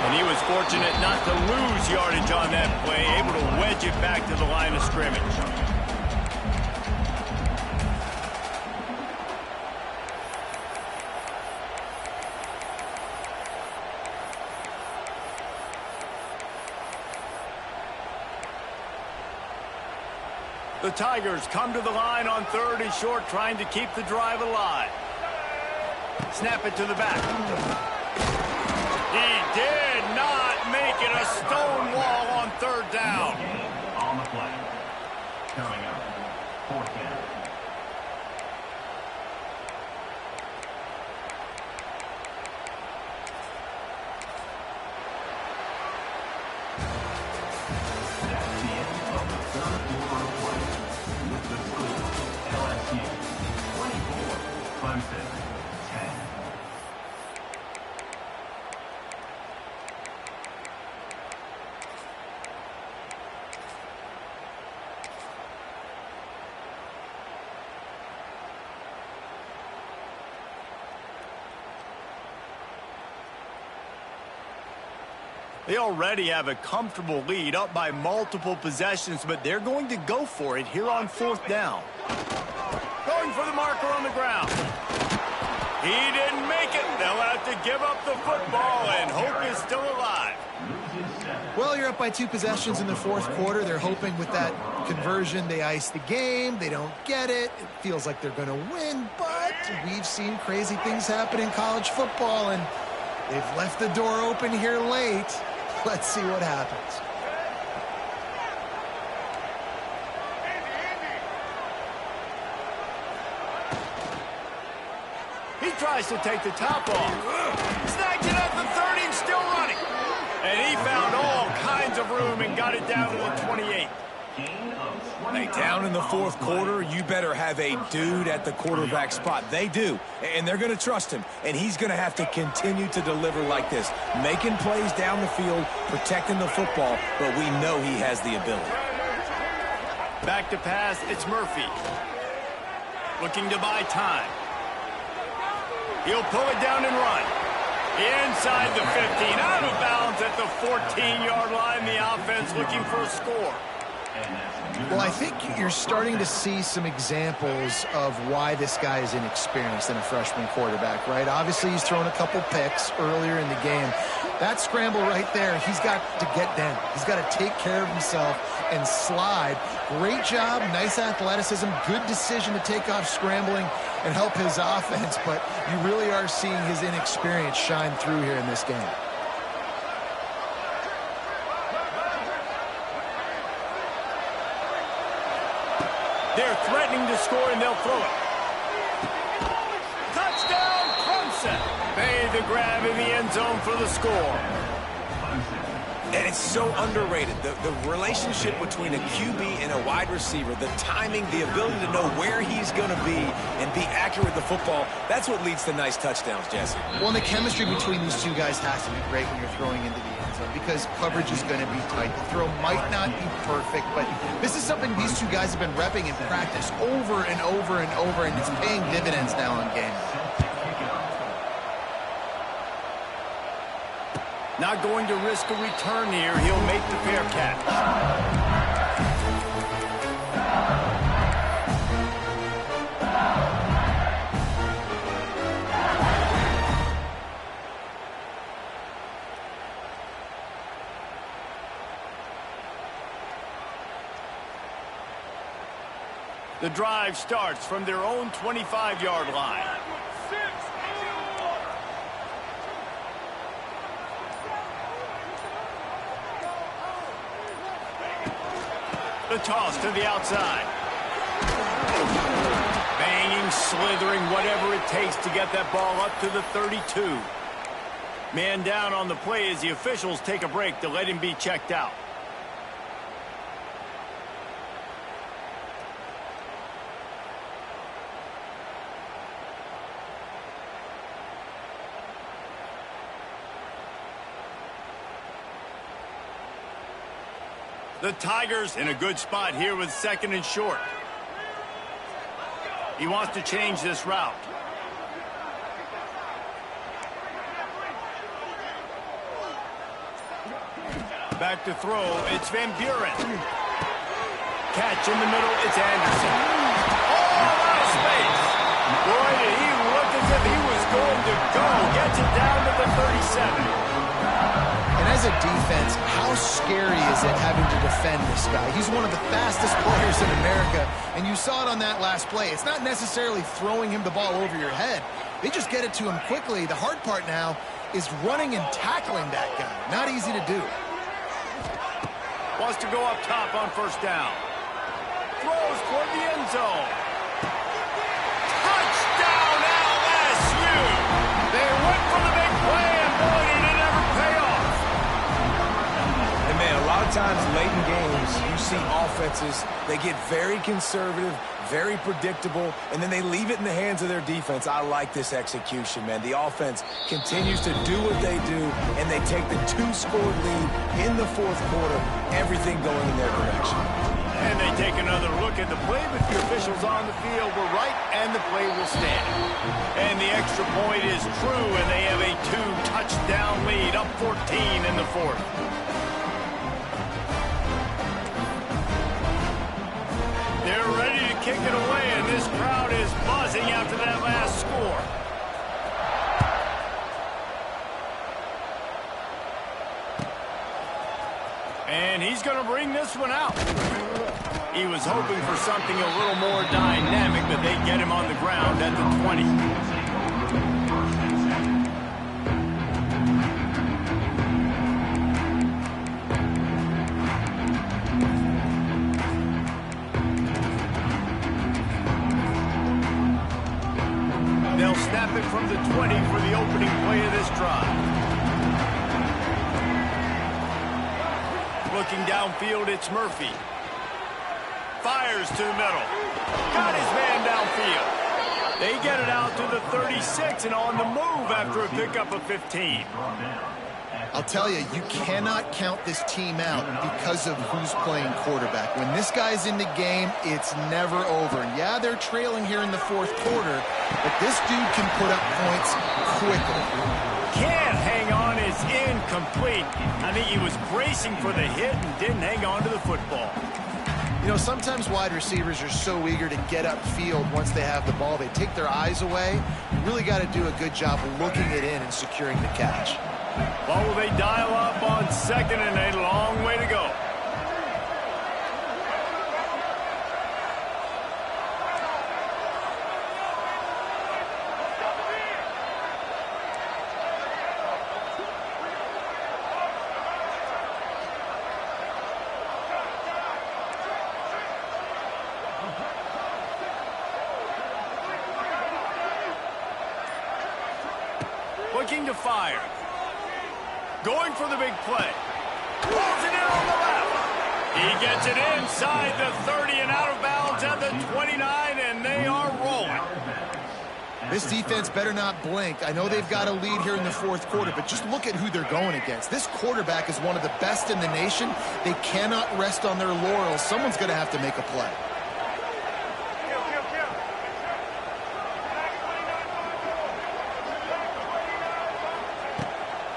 And he was fortunate not to lose yardage on that play, able to wedge it back to the line of scrimmage. The Tigers come to the line on 3rd and short, trying to keep the drive alive. Snap it to the back. He did not make it a stone wall on 3rd down. On the play. Coming up, 4th down. That's the end of the 3rd quarter of play. With the score, LSU 24, Clemson 10. They already have a comfortable lead, up by multiple possessions, but they're going to go for it here on 4th down. Going for the marker on the ground. He didn't make it. They'll have to give up the football, and hope is still alive. Well, you're up by 2 possessions in the 4th quarter. They're hoping with that conversion they ice the game. They don't get it. It feels like they're going to win, but we've seen crazy things happen in college football, and they've left the door open here late. Let's see what happens. He tries to take the top off. Snagged it at the 30 and still running. And he found all kinds of room and got it down to the 28. Hey, down in the 4th quarter, you better have a dude at the quarterback spot. They do, and they're going to trust him, and he's going to have to continue to deliver like this, making plays down the field, protecting the football, but we know he has the ability. Back to pass, it's Murphy. Looking to buy time. He'll pull it down and run. Inside the 15, out of bounds at the 14-yard line. The offense looking for a score. Well, I think you're starting to see some examples of why this guy is inexperienced in a freshman quarterback, right? Obviously, he's thrown a couple picks earlier in the game. That scramble right there, he's got to get down. He's got to take care of himself and slide. Great job, nice athleticism, good decision to take off scrambling and help his offense, but you really are seeing his inexperience shine through here in this game. They're threatening to score, and they'll throw it. Touchdown, Clemson. Made the grab in the end zone for the score. And it's so underrated. The relationship between a QB and a wide receiver, the timing, the ability to know where he's going to be and be accurate with the football, that's what leads to nice touchdowns, Jesse. Well, and the chemistry between these two guys has to be great when you're throwing into the end zone because coverage is going to be tight. The throw might not be perfect, but this is something these two guys have been repping in practice over and over and over, and it's paying dividends now in games. Not going to risk a return here. He'll make the fair catch. The drive starts from their own 25-yard line. The toss to the outside. Banging, slithering, whatever it takes to get that ball up to the 32. Man down on the play as the officials take a break to let him be checked out. The Tigers in a good spot here with 2nd and short. He wants to change this route. Back to throw. It's Van Buren. Catch in the middle. It's Anderson. Oh, out of space. Boy, did he look as if he was going to go. Gets it down to the 37. And as a defense, how scary is it having to defend this guy? He's one of the fastest players in America, and you saw it on that last play. It's not necessarily throwing him the ball over your head. They just get it to him quickly. The hard part now is running and tackling that guy. Not easy to do. Wants to go up top on 1st down. Throws toward the end zone. Touchdown, LSU! They went for the big play, and boy, did it ever pay off. And man, a lot of times late in games, you see offenses, they get very conservative, very predictable, and then they leave it in the hands of their defense. I like this execution, man. The offense continues to do what they do, and they take the 2-score lead in the 4th quarter, everything going in their direction. And they take another look at the play, but the officials on the field were right, and the play will stand. And the extra point is true, and they have a 2-touchdown lead, up 14 in the 4th. They're ready to kick it away, and this crowd is buzzing after that last score. And he's going to bring this one out. He was hoping for something a little more dynamic, but they get him on the ground at the 20. They'll snap it from the 20 for the opening play of this drive. Looking downfield, it's Murphy. Fires to the middle. Got his man downfield. They get it out to the 36 and on the move after a pickup of 15. I'll tell you, you cannot count this team out because of who's playing quarterback. When this guy's in the game, it's never over. Yeah, they're trailing here in the 4th quarter, but this dude can put up points quickly. Can't hang on, is incomplete. I think he was bracing for the hit and didn't hang on to the football. You know, sometimes wide receivers are so eager to get upfield once they have the ball. They take their eyes away. You really got to do a good job looking it in and securing the catch. Well, will they dial up on 2nd and a long way to go? Looking to fire. Going for the big play. Pulls it in on the left. He gets it inside the 30 and out of bounds at the 29, and they are rolling. This defense better not blink. I know they've got a lead here in the 4th quarter, but just look at who they're going against. This quarterback is one of the best in the nation. They cannot rest on their laurels. Someone's going to have to make a play.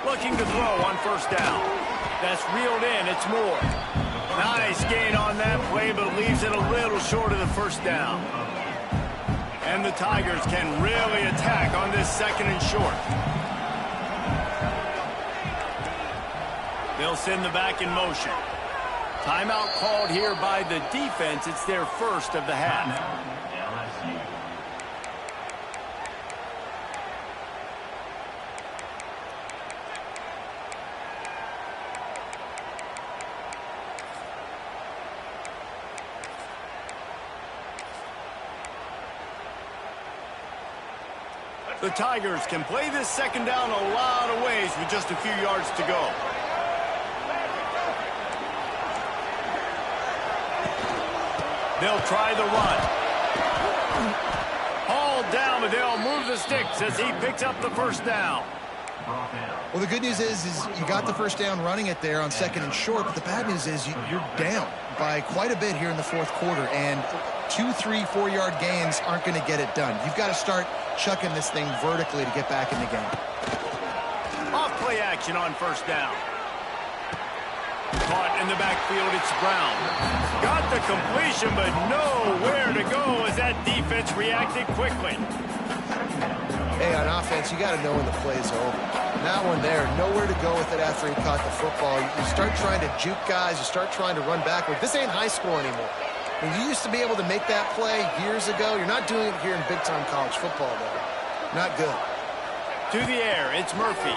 Looking to throw on 1st down. That's reeled in. It's Moore. Nice gain on that play, but leaves it a little short of the 1st down. And the Tigers can really attack on this 2nd and short. They'll send the back in motion. Timeout called here by the defense. It's their first of the half. LSU. The Tigers can play this second down a lot of ways with just a few yards to go. They'll try the run. Hauled down, but they'll move the sticks as he picks up the first down. Well, the good news is you got the first down running it there on 2nd and short, but the bad news is you're down by quite a bit here in the fourth quarter, and 2, 3, 4-yard gains aren't going to get it done. You've got to start chucking this thing vertically to get back in the game. Off play action on first down. Caught in the backfield, it's Brown. Got the completion, but nowhere to go as that defense reacted quickly. Hey, on offense, you got to know when the play's over. That one there, nowhere to go with it after he caught the football. You start trying to juke guys, you start trying to run backward. This ain't high school anymore. When you used to be able to make that play years ago, you're not doing it here in big-time college football, though. Not good. To the air, it's Murphy.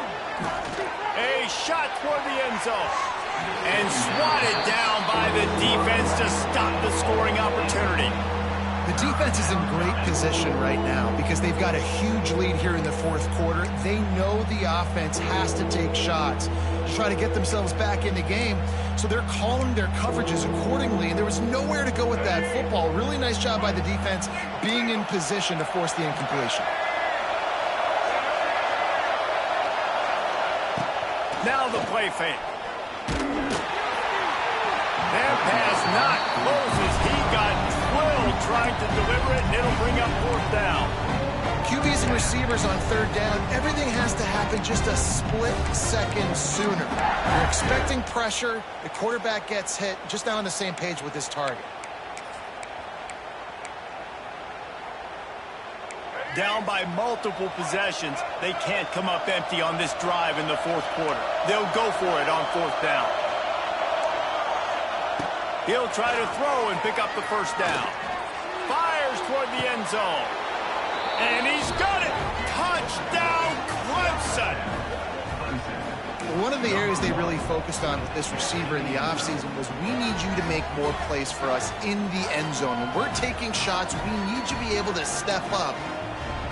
A shot toward the end zone. And swatted down by the defense to stop the scoring opportunity. The defense is in great position right now because they've got a huge lead here in the fourth quarter. They know the offense has to take shots to try to get themselves back in the game, so they're calling their coverages accordingly, and there was nowhere to go with that football. Really nice job by the defense being in position to force the incompletion. Now the play fake. That pass not closes. He got drilled trying to deliver it, and it'll bring up fourth down. QBs and receivers on third down, everything has to happen just a split second sooner. You're expecting pressure, the quarterback gets hit, just not on the same page with his target. Down by multiple possessions, they can't come up empty on this drive in the fourth quarter. They'll go for it on fourth down. He'll try to throw and pick up the first down. Fires toward the end zone. And he's got it! Touchdown, Clemson! One of the areas they really focused on with this receiver in the offseason was we need you to make more plays for us in the end zone. When we're taking shots, we need you to be able to step up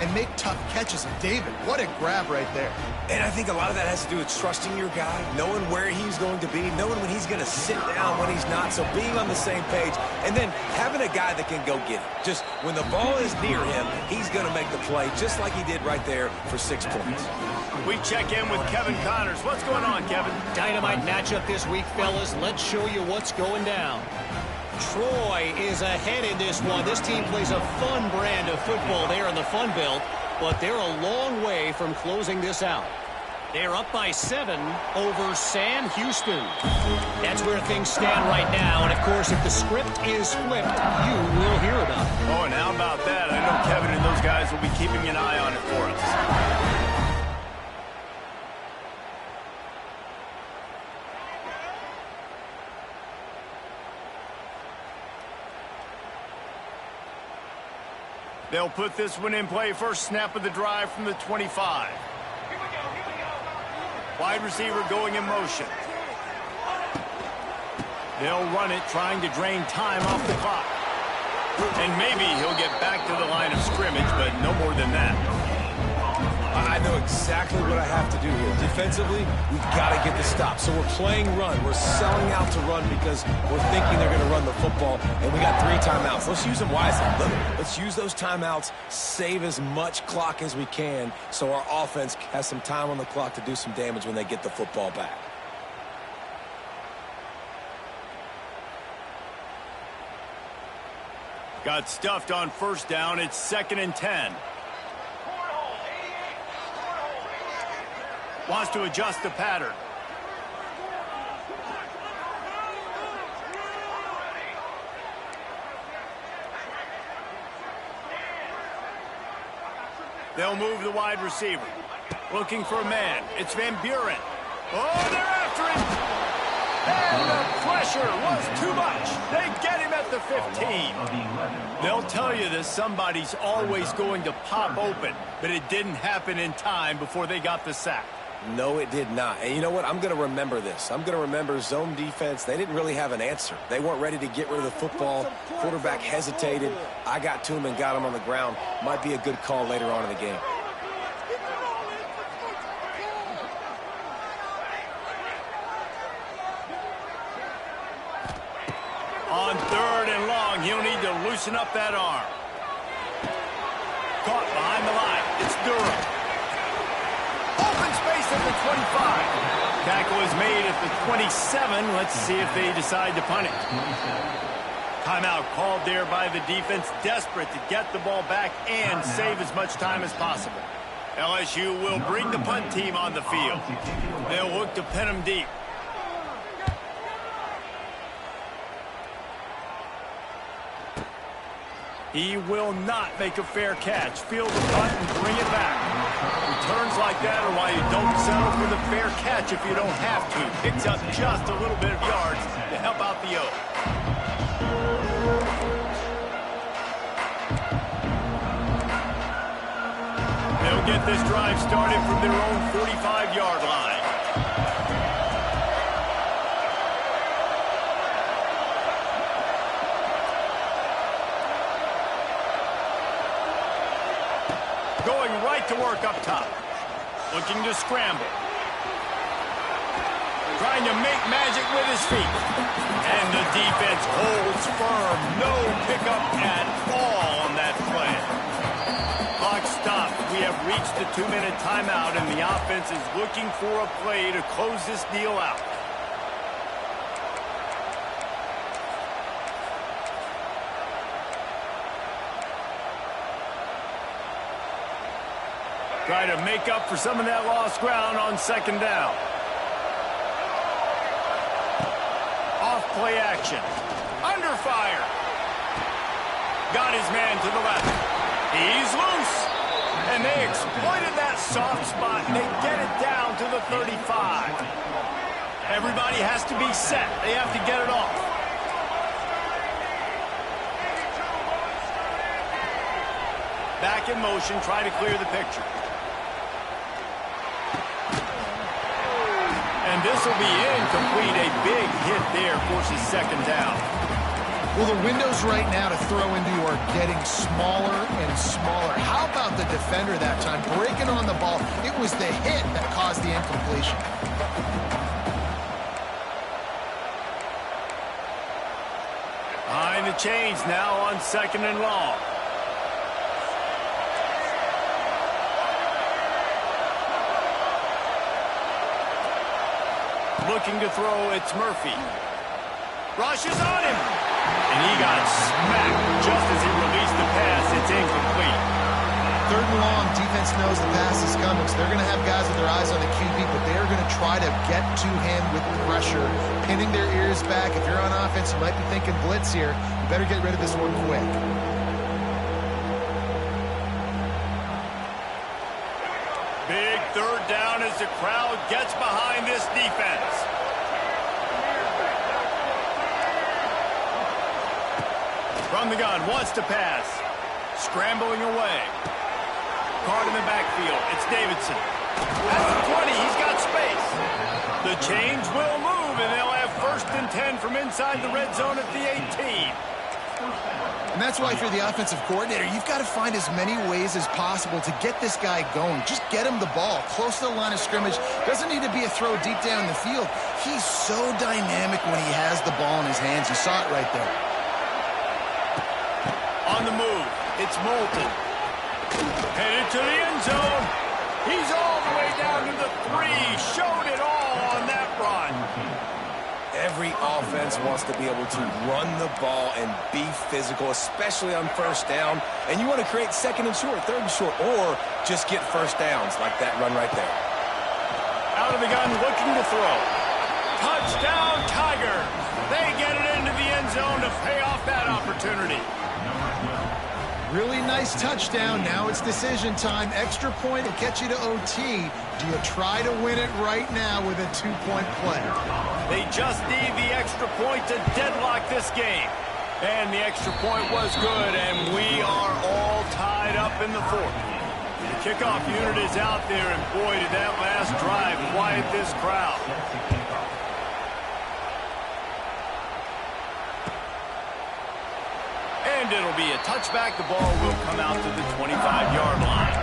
and make tough catches. And David, what a grab right there. And I think a lot of that has to do with trusting your guy, knowing where he's going to be, knowing when he's going to sit down, when he's not. So being on the same page, and then having a guy that can go get it. Just when the ball is near him, he's going to make the play, just like he did right there for 6 points. We check in with Kevin Connors. What's going on, Kevin? Dynamite matchup this week, fellas. Let's show you what's going down. Troy is ahead in this one. This team plays a fun brand of football there in the Fun Belt, but they're a long way from closing this out. They're up by 7 over Sam Houston. That's where things stand right now, and of course, if the script is flipped, you will hear about it. Oh, and how about that? I know Kevin and those guys will be keeping an eye on it for us. They'll put this one in play. First snap of the drive from the 25. Wide receiver going in motion. They'll run it, trying to drain time off the clock. And maybe he'll get back to the line of scrimmage, but no more than that. I know exactly what I have to do here. Defensively, we've got to get the stop. So we're playing run. We're selling out to run because we're thinking they're going to run the football, and we got 3 timeouts. Let's use them wisely. Let's use those timeouts, save as much clock as we can so our offense has some time on the clock to do some damage when they get the football back. Got stuffed on first down. It's 2nd and 10. Wants to adjust the pattern. They'll move the wide receiver. Looking for a man. It's Van Buren. Oh, they're after him. And the pressure was too much. They get him at the 15. They'll tell you that somebody's always going to pop open, but it didn't happen in time before they got the sack. No, it did not. And you know what? I'm going to remember this. I'm going to remember zone defense. They didn't really have an answer. They weren't ready to get rid of the football. Quarterback hesitated. I got to him and got him on the ground. Might be a good call later on in the game. On 3rd and long, he'll need to loosen up that arm. Caught behind the line. It's Durham. Open space at the 25. Tackle is made at the 27. Let's see if they decide to punt it. Timeout called there by the defense, desperate to get the ball back and save as much time as possible. LSU will bring the punt team on the field. They'll look to pin them deep. He will not make a fair catch. Field the punt and bring it back. Returns like that are why you don't settle for the fair catch if you don't have to. Picks up just a little bit of yards to help out the O. They'll get this drive started from their own 45-yard line. Going right to work up top. Looking to scramble. Trying to make magic with his feet. And the defense holds firm. No pickup at all on that play. Clock stopped. We have reached the 2-minute timeout, and the offense is looking for a play to close this deal out. Try to make up for some of that lost ground on 2nd down. Off play action. Under fire. Got his man to the left. He's loose. And they exploited that soft spot, and they get it down to the 35. Everybody has to be set. They have to get it off. Back in motion, try to clear the picture. And this will be incomplete. A big hit there forces 2nd down. Well, the windows right now to throw into are getting smaller and smaller. How about the defender that time breaking on the ball? It was the hit that caused the incompletion. Behind the chains now on 2nd and long. Looking to throw, it's Murphy. Rushes on him. And he got smacked just as he released the pass. It's incomplete. 3rd and long, defense knows the pass is coming, so they're going to have guys with their eyes on the QB, but they're going to try to get to him with pressure, pinning their ears back. If you're on offense, you might be thinking blitz here. You better get rid of this one quick. Big 3rd down as the crowd gets behind this defense. From the gun, wants to pass. Scrambling away. Caught in the backfield. It's Davidson. At the 20, he's got space. The change will move, and they'll have 1st and 10 from inside the red zone at the 18. And that's why if you're the offensive coordinator, you've got to find as many ways as possible to get this guy going. Just get him the ball close to the line of scrimmage. Doesn't need to be a throw deep down the field. He's so dynamic when he has the ball in his hands. You saw it right there. On the move, it's Moulton. Headed to the end zone. He's all the way down to the 3. Showed it all on that run. Every offense wants to be able to run the ball and be physical, especially on 1st down. And you want to create 2nd and short, 3rd and short, or just get 1st downs like that run right there. Out of the gun, looking to throw. Touchdown, Tigers. They get it into the end zone to pay off that opportunity. Really nice touchdown. Now it's decision time. Extra point will get you to OT. Do you try to win it right now with a 2-point play? They just need the extra point to deadlock this game. And the extra point was good, and we are all tied up in the fourth. The kickoff unit is out there, and boy, did that last drive quiet this crowd. And it'll be a touchback. The ball will come out to the 25-yard line.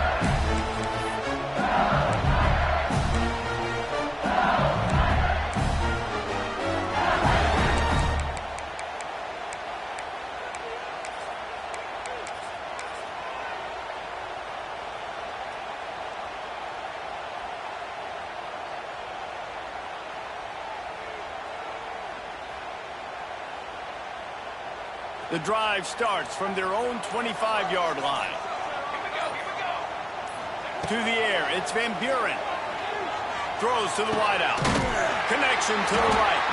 The drive starts from their own 25-yard line. To the air, it's Van Buren. Throws to the wideout. Connection to the right.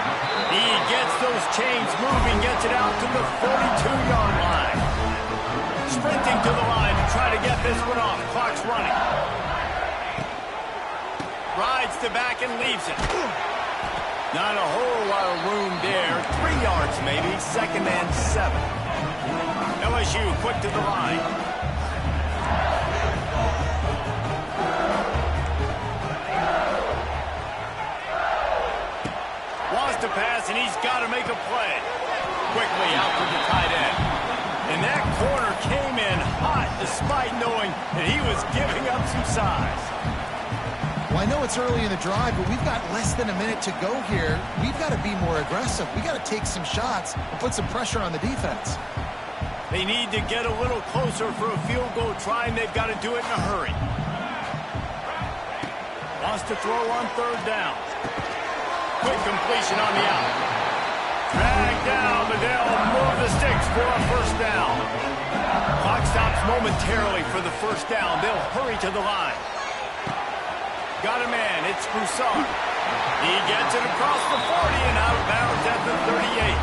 He gets those chains moving, gets it out to the 42-yard line. Sprinting to the line to try to get this one off. Clock's running. Rides the back and leaves it. Not a whole lot of room there. 3 yards maybe. 2nd and 7. LSU quick to the line. Wants to pass, and he's got to make a play. Quickly out to the tight end. And that corner came in hot despite knowing that he was giving up some size. Well, I know it's early in the drive, but we've got less than a minute to go here. We've got to be more aggressive. We've got to take some shots and put some pressure on the defense. They need to get a little closer for a field goal try, and they've got to do it in a hurry. Wants to throw on 3rd down. Quick completion on the out. Drag down, but they'll move the sticks for a 1st down. Clock stops momentarily for the 1st down. They'll hurry to the line. Got a man, it's Broussard. He gets it across the 40 and out of bounds at the 38.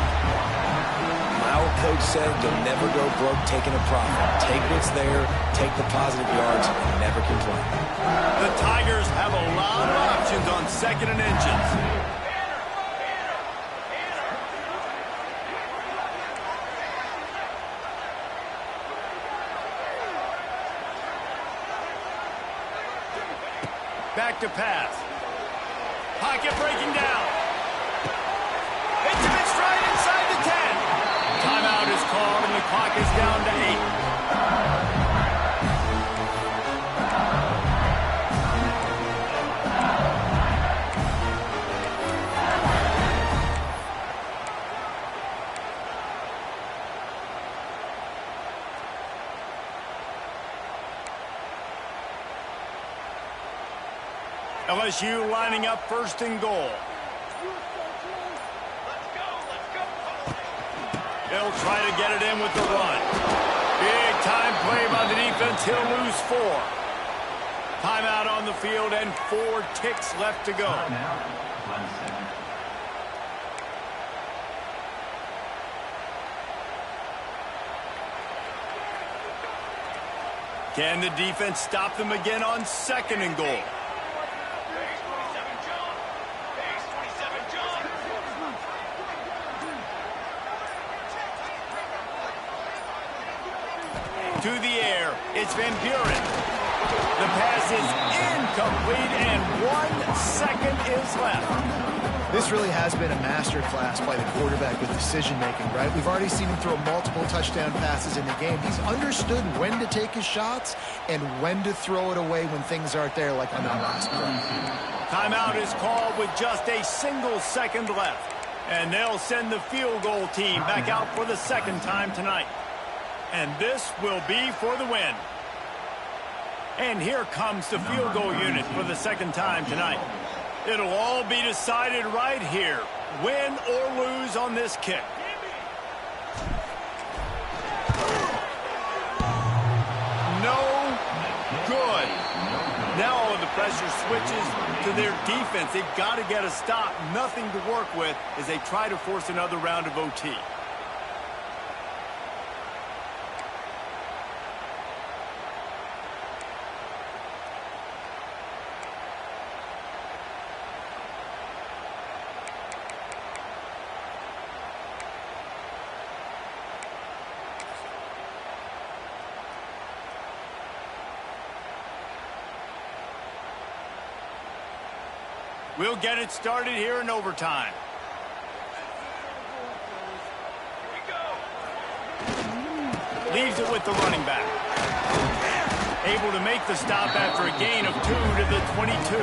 My old coach said you'll never go broke taking a profit. Take what's there, take the positive yards, and never complain. The Tigers have a lot of options on 2nd and inches. Back to pass. Pocket breaking down. Hits him in stride inside the 10. Timeout is called, and the clock is down to 8. LSU lining up 1st and goal. They'll try to get it in with the run. Big time play by the defense. He'll lose 4. Timeout on the field and 4 ticks left to go. Can the defense stop them again on 2nd and goal? To the air, it's Van Buren. The pass is incomplete, and 1 second is left. This really has been a masterclass by the quarterback with decision-making, right? We've already seen him throw multiple touchdown passes in the game. He's understood when to take his shots and when to throw it away when things aren't there, like on that last play. Timeout is called with just a single second left. And they'll send the field goal team back out for the 2nd time tonight. And this will be for the win. And here comes the field goal unit for the 2nd time tonight. It'll all be decided right here, win or lose on this kick. No good. Now all of the pressure switches to their defense. They've got to get a stop, nothing to work with as they try to force another round of OT. We'll get it started here in overtime. Leaves it with the running back. Able to make the stop after a gain of 2 to the 22.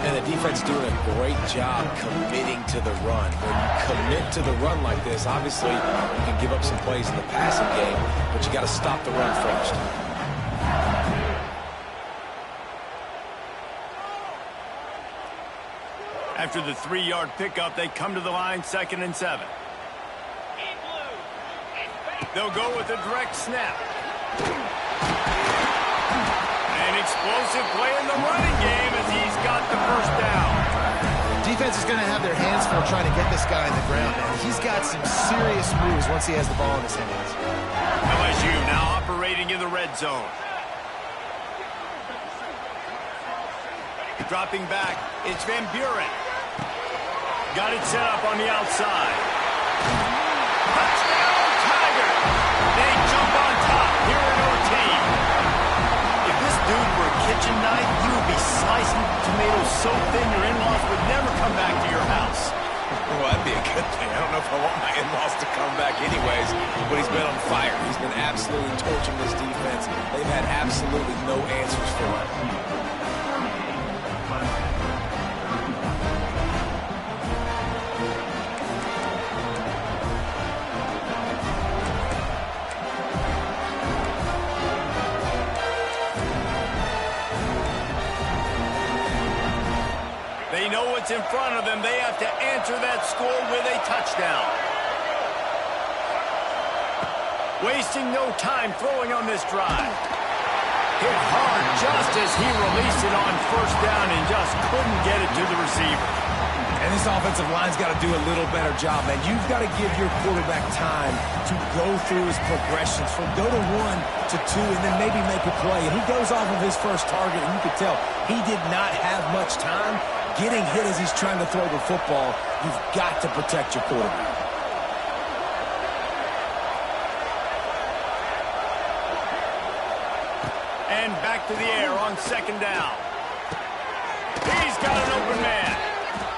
And the defense doing a great job committing to the run. When you commit to the run like this, obviously you can give up some plays in the passing game, but you got to stop the run first. After the 3-yard pickup, they come to the line, 2nd and 7. They'll go with a direct snap. An explosive play in the running game as he's got the first down. Defense is going to have their hands full trying to get this guy on the ground, man. He's got some serious moves once he has the ball in his hands. LSU now operating in the red zone. Dropping back, it's Van Buren. Got it set up on the outside. Touchdown, Tiger! They jump on top here in OT. If this dude were a kitchen knife, he would be slicing tomatoes so thin your in-laws would never come back to your house. Well, that'd be a good thing. I don't know if I want my in-laws to come back anyways, but he's been on fire. He's been absolutely torching this defense. They've had absolutely no answers for him. They know what's in front of them. They have to answer that score with a touchdown. Wasting no time throwing on this drive. Hit hard just as he released it on first down and just couldn't get it to the receiver. And this offensive line's got to do a little better job, man. You've got to give your quarterback time to go through his progressions from go to 1 to 2 and then maybe make a play. And he goes off of his first target, and you could tell he did not have much time. Getting hit as he's trying to throw the football, you've got to protect your quarterback. And back to the air on 2nd down. He's got an open man.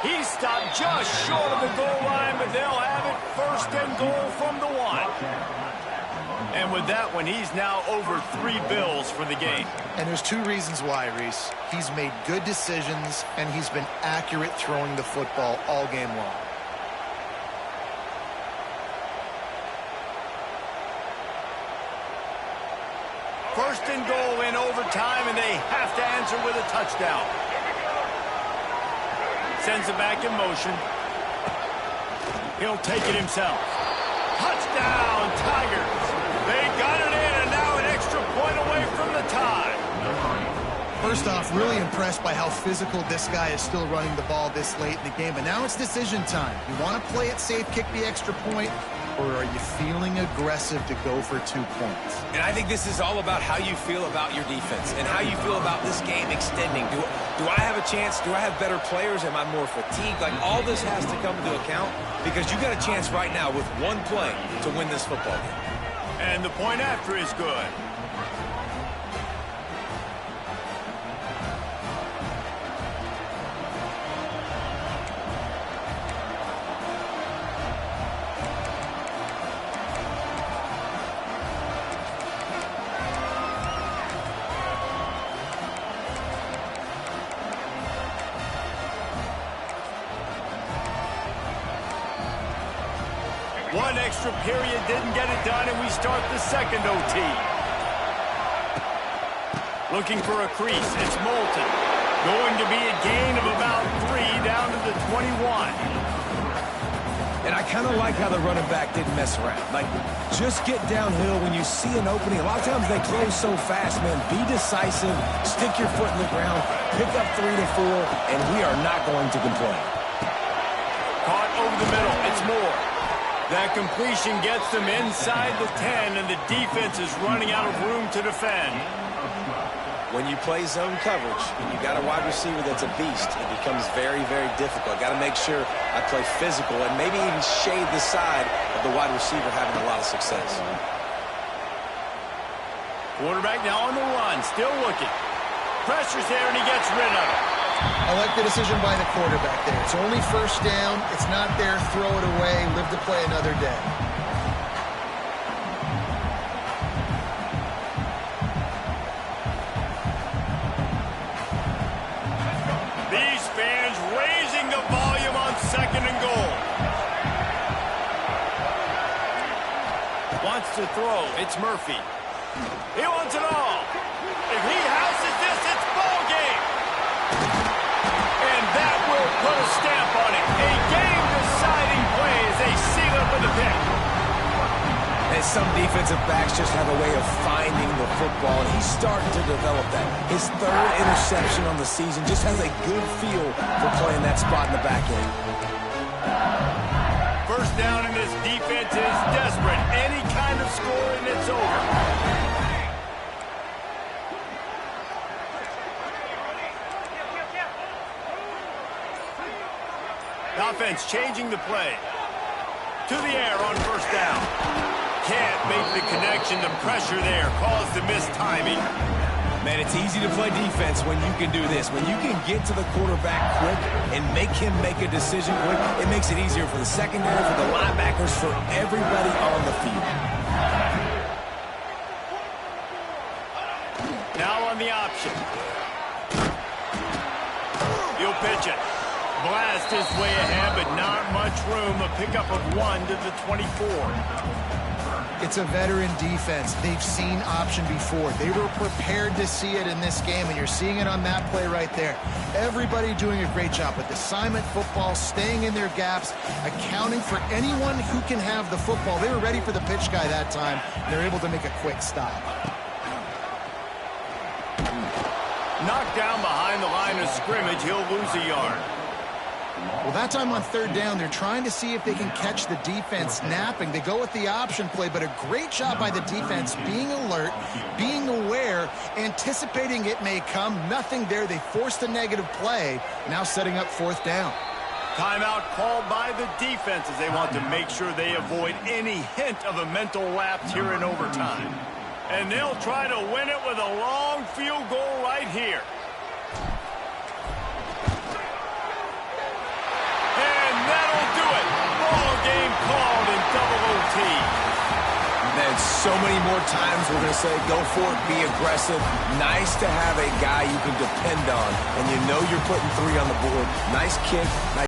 He's stopped just short of the goal line, but they'll have it 1st and goal from the 1. And with that one, he's now over 3 bills for the game. And there's 2 reasons why, Reese. He's made good decisions, and he's been accurate throwing the football all game long. First and goal in overtime, and they have to answer with a touchdown. Sends it back in motion. He'll take it himself. Touchdown, Tigers! They got it in, and now an extra point away from the tie. First off, really impressed by how physical this guy is still running the ball this late in the game. But now it's decision time. You want to play it safe, kick the extra point, or are you feeling aggressive to go for 2 points? And I think this is all about how you feel about your defense and how you feel about this game extending. Do I have a chance? Do I have better players? Am I more fatigued? Like, all this has to come into account because you got a chance right now with 1 play to win this football game. And the point after is good. One extra period didn't get it done, and we start the 2nd OT. Looking for a crease. It's Moulton. Going to be a gain of about 3 down to the 21. And I kind of like how the running back didn't mess around. Like, just get downhill when you see an opening. A lot of times they close so fast, man. Be decisive. Stick your foot in the ground. Pick up 3 to 4, and we are not going to complain. Caught over the middle. It's Moore. That completion gets them inside the 10, and the defense is running out of room to defend. When you play zone coverage and you got a wide receiver that's a beast, it becomes very, very difficult. Got to make sure I play physical and maybe even shade the side of the wide receiver having a lot of success. Quarterback now on the run, still looking. Pressure's there, and he gets rid of it. I like the decision by the quarterback there. It's only first down. It's not there. Throw it away. Live to play another day. These fans raising the volume on 2nd and goal. Wants to throw. It's Murphy. He wants it all. If he houses this, it's ball game. And that will put a stamp on it. A game-deciding play as they seal it with a pick. And some defensive backs just have a way of finding the football, and he's starting to develop that. His 3rd interception on the season just has a good feel for playing that spot in the back end. First down, and this defense is desperate. Any kind of score, and it's over. The offense changing the play. To the air on first down. Can't make the connection. The pressure there caused the missed timing. Man, it's easy to play defense when you can do this. When you can get to the quarterback quick and make him make a decision quick, it makes it easier for the secondary, for the linebackers, for everybody on the field. Now on the option. He'll pitch it. Blast his way ahead, but not much room. A pickup of 1 to the 24. It's a veteran defense. They've seen option before. They were prepared to see it in this game, and you're seeing it on that play right there. Everybody doing a great job with assignment football, staying in their gaps, accounting for anyone who can have the football. They were ready for the pitch guy that time. They're able to make a quick stop. Knocked down behind the line of scrimmage. He'll lose a yard. Well, that time on 3rd down, they're trying to see if they can catch the defense napping. They go with the option play, but a great job by the defense being alert, being aware, anticipating it may come. Nothing there. They forced a negative play, now setting up 4th down. Timeout called by the defense as they want to make sure they avoid any hint of a mental lapse here in overtime. And they'll try to win it with a long field goal right here. Game called in double OT. And then so many more times we're going to say, go for it, be aggressive. Nice to have a guy you can depend on, and you know you're putting 3 on the board. Nice kick. Nice